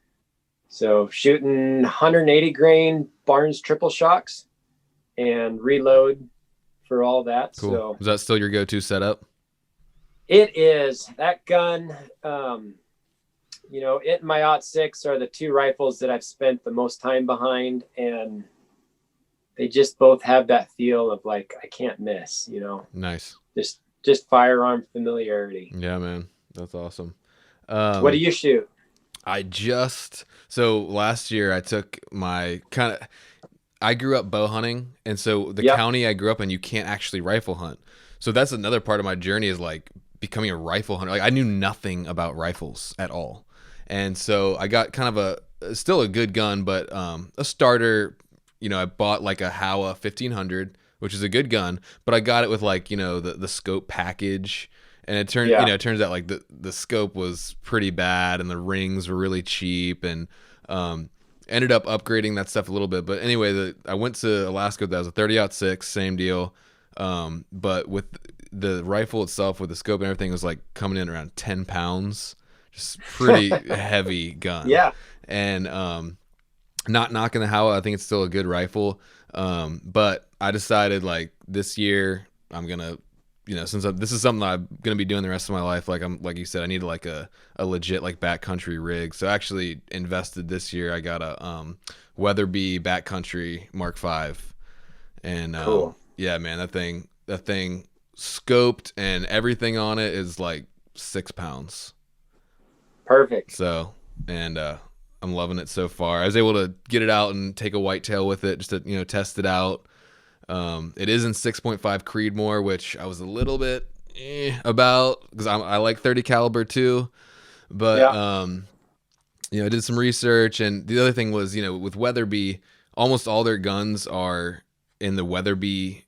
So shooting 180 grain Barnes triple shocks and reload for all that. Cool. So is that still your go-to setup? It is. That gun, it and my 06 are the 2 rifles that I've spent the most time behind, and they just both have that feel of like, I can't miss, Nice. Just firearm familiarity. Yeah, man. That's awesome. What do you shoot? So last year I took I grew up bow hunting. And so the county I grew up in, you can't actually rifle hunt. So that's another part of my journey is like becoming a rifle hunter. Like I knew nothing about rifles at all. And so I got kind of still a good gun, but a starter, I bought like a Howa 1500, which is a good gun, but I got it with like, the scope package. And it turns out like the scope was pretty bad and the rings were really cheap, and ended up upgrading that stuff a little bit. But anyway, I went to Alaska. That was a 30-06, same deal. But with the rifle itself, with the scope and everything, was like coming in around 10 pounds, just pretty heavy gun. Yeah. And not knocking the Howa, I think it's still a good rifle. But I decided like this year I'm gonna, since this is something that I'm gonna be doing the rest of my life, like you said, I need like a legit like backcountry rig. So I actually invested this year. I got a Weatherby backcountry Mark V, and cool. Yeah, man, that thing scoped and everything on it is like 6 pounds. Perfect. So, and I'm loving it so far. I was able to get it out and take a whitetail with it just to test it out. It is in 6.5 Creedmoor, which I was a little bit about because I like 30 caliber too, but I did some research, and the other thing was with Weatherby, almost all their guns are in the Weatherby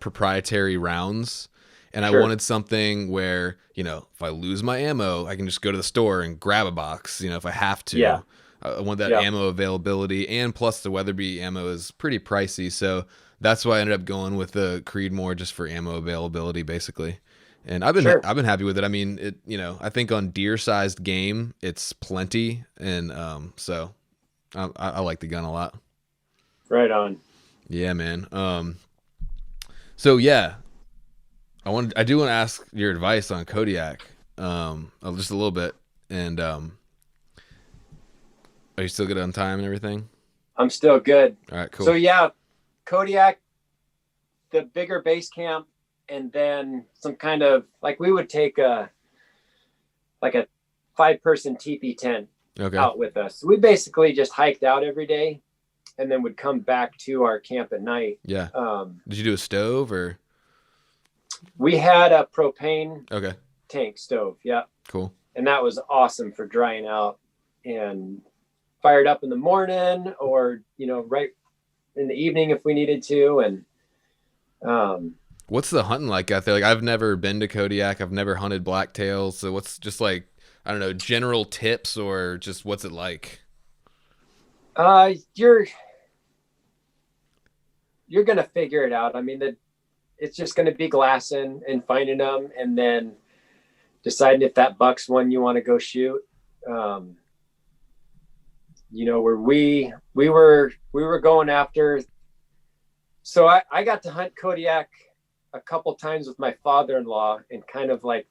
proprietary rounds. And sure. I wanted something where, if I lose my ammo, I can just go to the store and grab a box, if I have to. Yeah. I want that ammo availability, and plus the Weatherby ammo is pretty pricey. So that's why I ended up going with the Creedmoor, just for ammo availability, basically. And I've been happy with it. I mean, it, I think on deer-sized game, it's plenty. And so I like the gun a lot. Right on. Yeah, man. So yeah. I do want to ask your advice on Kodiak, just a little bit. And are you still good on time and everything? I'm still good. All right, cool. So yeah, Kodiak, the bigger base camp, and then some kind of like we would take a 5-person teepee tent out with us. So we basically just hiked out every day, and then would come back to our camp at night. Yeah. Did you do a stove or? We had a propane tank stove. Yeah. Cool. And that was awesome for drying out, and fired up in the morning or, right in the evening if we needed to. And, what's the hunting like out there? Like I've never been to Kodiak. I've never hunted blacktails. So what's just like, I don't know, general tips or just what's it like? You're going to figure it out. I mean, it's just going to be glassing and finding them, and then deciding if that buck's one you want to go shoot. where we were going after. So I got to hunt Kodiak a couple times with my father-in-law, and kind of like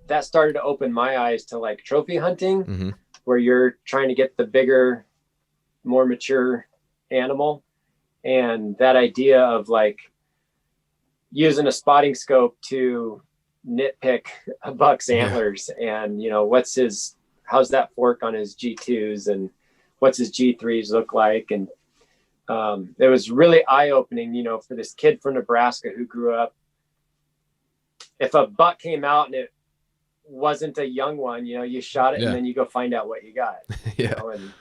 that started to open my eyes to like trophy hunting, where you're trying to get the bigger, more mature animal. And that idea of like using a spotting scope to nitpick a buck's antlers, and how's that fork on his G2s, and what's his G3s look like. And it was really eye-opening, for this kid from Nebraska who grew up. If a buck came out and it wasn't a young one, you shot it and then you go find out what you got. And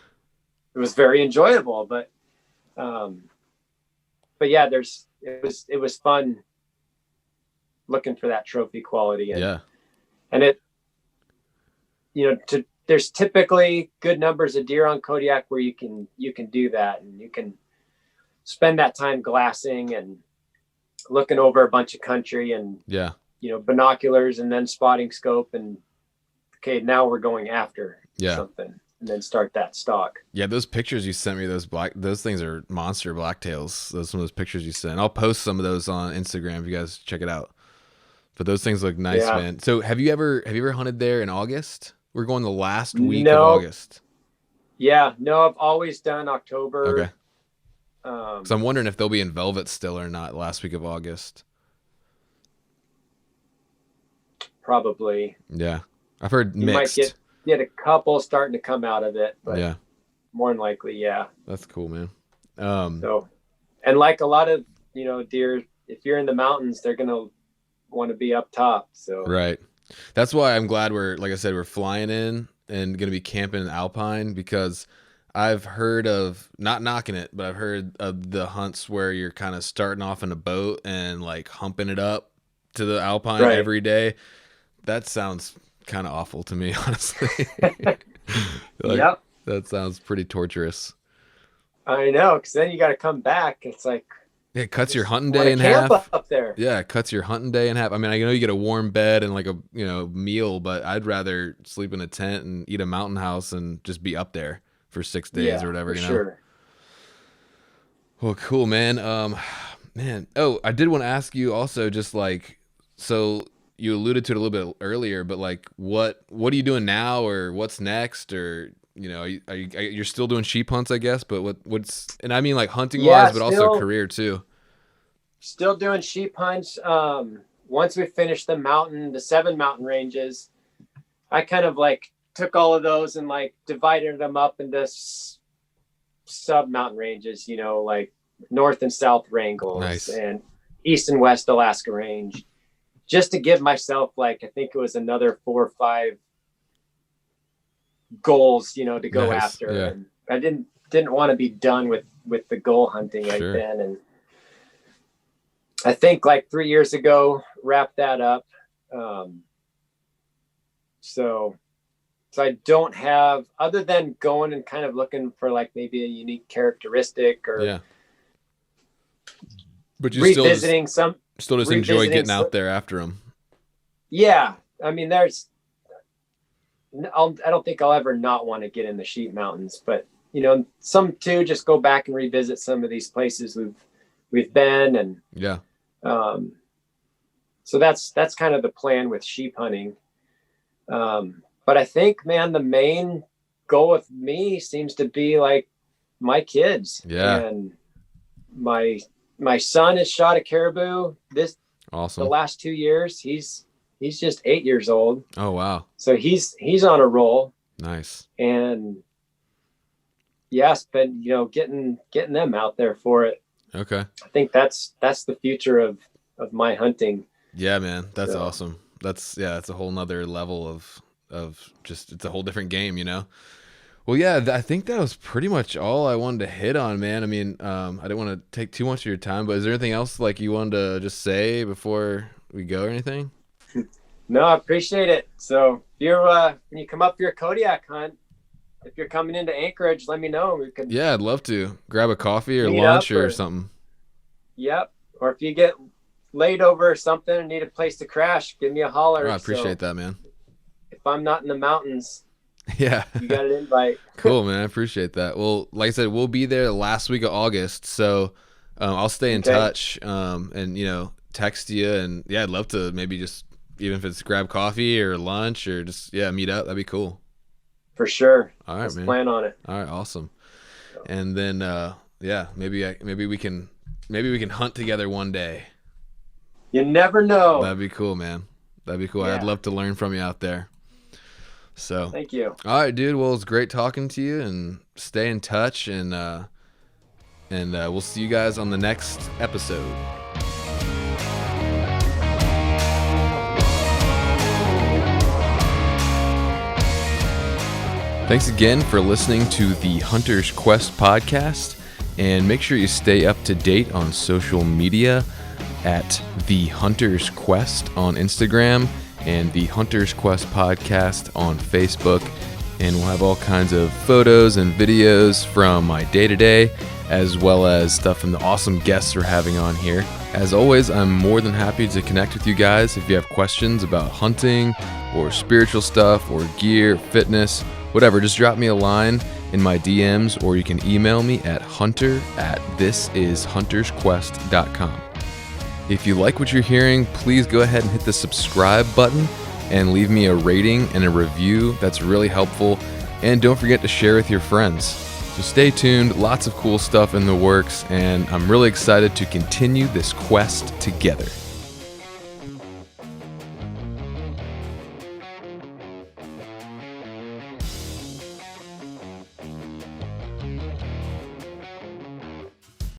it was very enjoyable. But yeah, it was fun looking for that trophy quality. And it, there's typically good numbers of deer on Kodiak where you can do that, and you can spend that time glassing and looking over a bunch of country, and binoculars, and then spotting scope, and okay, now we're going after something, and then start that stalk. Yeah, those pictures you sent me, those things are monster blacktails. Some of those pictures you sent. I'll post some of those on Instagram if you guys check it out. But those things look nice, man. So have you ever hunted there in August? We're going the last week of August. Yeah, no, I've always done October. Okay. So I'm wondering if they'll be in velvet still or not last week of August. Probably. Yeah, I've heard you mixed. You might get a couple starting to come out of it, but more than likely, yeah. That's cool, man. So, and like a lot of deer, if you're in the mountains, they're gonna want to be up top. So right. That's why I'm glad we're flying in and going to be camping in Alpine, because I've heard of, not knocking it, but I've heard of the hunts where you're kind of starting off in a boat and like humping it up to the Alpine every day. That sounds kind of awful to me, honestly. That sounds pretty torturous. I know, because then you got to come back. It's like, it cuts your hunting day in half. Up there. Yeah, it cuts your hunting day in half. I mean, I know you get a warm bed and like a meal, but I'd rather sleep in a tent and eat a mountain house and just be up there for 6 days or whatever. Sure. Well, cool, man. Man. Oh, I did want to ask you also, just like, so you alluded to it a little bit earlier, but like, what are you doing now, or what's next, or you're still doing sheep hunts, I guess, but what's, and I mean like hunting wise, but also career too. Still doing sheep hunts. Once we finished the 7 mountain ranges, I kind of like took all of those and like divided them up into sub mountain ranges, like north and south Wrangles, and east and west Alaska range, just to give myself like, I think it was another 4 or 5 goals, to go after. Yeah. And I didn't want to be done with the goal hunting right then. And I think like 3 years ago, wrapped that up. So I don't have, other than going and kind of looking for like maybe a unique characteristic, or but you revisiting still just enjoy getting out there after them. Yeah. I mean, I don't think I'll ever not want to get in the sheep mountains, but some too, just go back and revisit some of these places we've been. And so that's kind of the plan with sheep hunting. But I think, man, the main goal with me seems to be like my kids. Yeah. And my son has shot a caribou the last 2 years. He's just 8 years old. Oh, wow. So he's on a roll. Nice. And yes, but getting them out there for it. Okay. I think that's the future of my hunting. Yeah, man. That's awesome. That's a whole nother level of just, it's a whole different game, Well, yeah, I think that was pretty much all I wanted to hit on, man. I mean, I didn't want to take too much of your time, but is there anything else like you wanted to just say before we go or anything? No, I appreciate it. So if you're when you come up for your Kodiak hunt, if you're coming into Anchorage, let me know. We could. Yeah, I'd love to grab a coffee or lunch or something. Yep. Or if you get laid over or something and need a place to crash, give me a holler. Oh, I appreciate that, man. If I'm not in the mountains, Yeah. You got an invite. Cool, man. I appreciate that. Well, like I said, we'll be there the last week of August, so I'll stay in Okay. touch, and text you, and yeah, I'd love to maybe just even if it's grab coffee or lunch or just meet up. That'd be cool. For sure. All right, Let's man. plan on it. All right, awesome. And then maybe we can hunt together one day. You never know. That'd be cool, man. That'd be cool. Yeah. I'd love to learn from you out there. So thank you. All right, dude. Well, it's great talking to you, and stay in touch, and we'll see you guys on the next episode. Thanks again for listening to the Hunter's Quest podcast, and make sure you stay up to date on social media at The Hunter's Quest on Instagram and The Hunter's Quest podcast on Facebook. And we'll have all kinds of photos and videos from my day-to-day, as well as stuff from the awesome guests we're having on here. As always, I'm more than happy to connect with you guys if you have questions about hunting or spiritual stuff or gear, fitness, whatever. Just drop me a line in my DMs, or you can email me at hunter@thisishuntersquest.com. If you like what you're hearing, please go ahead and hit the subscribe button and leave me a rating and a review. That's really helpful. And don't forget to share with your friends. So stay tuned, lots of cool stuff in the works, and I'm really excited to continue this quest together.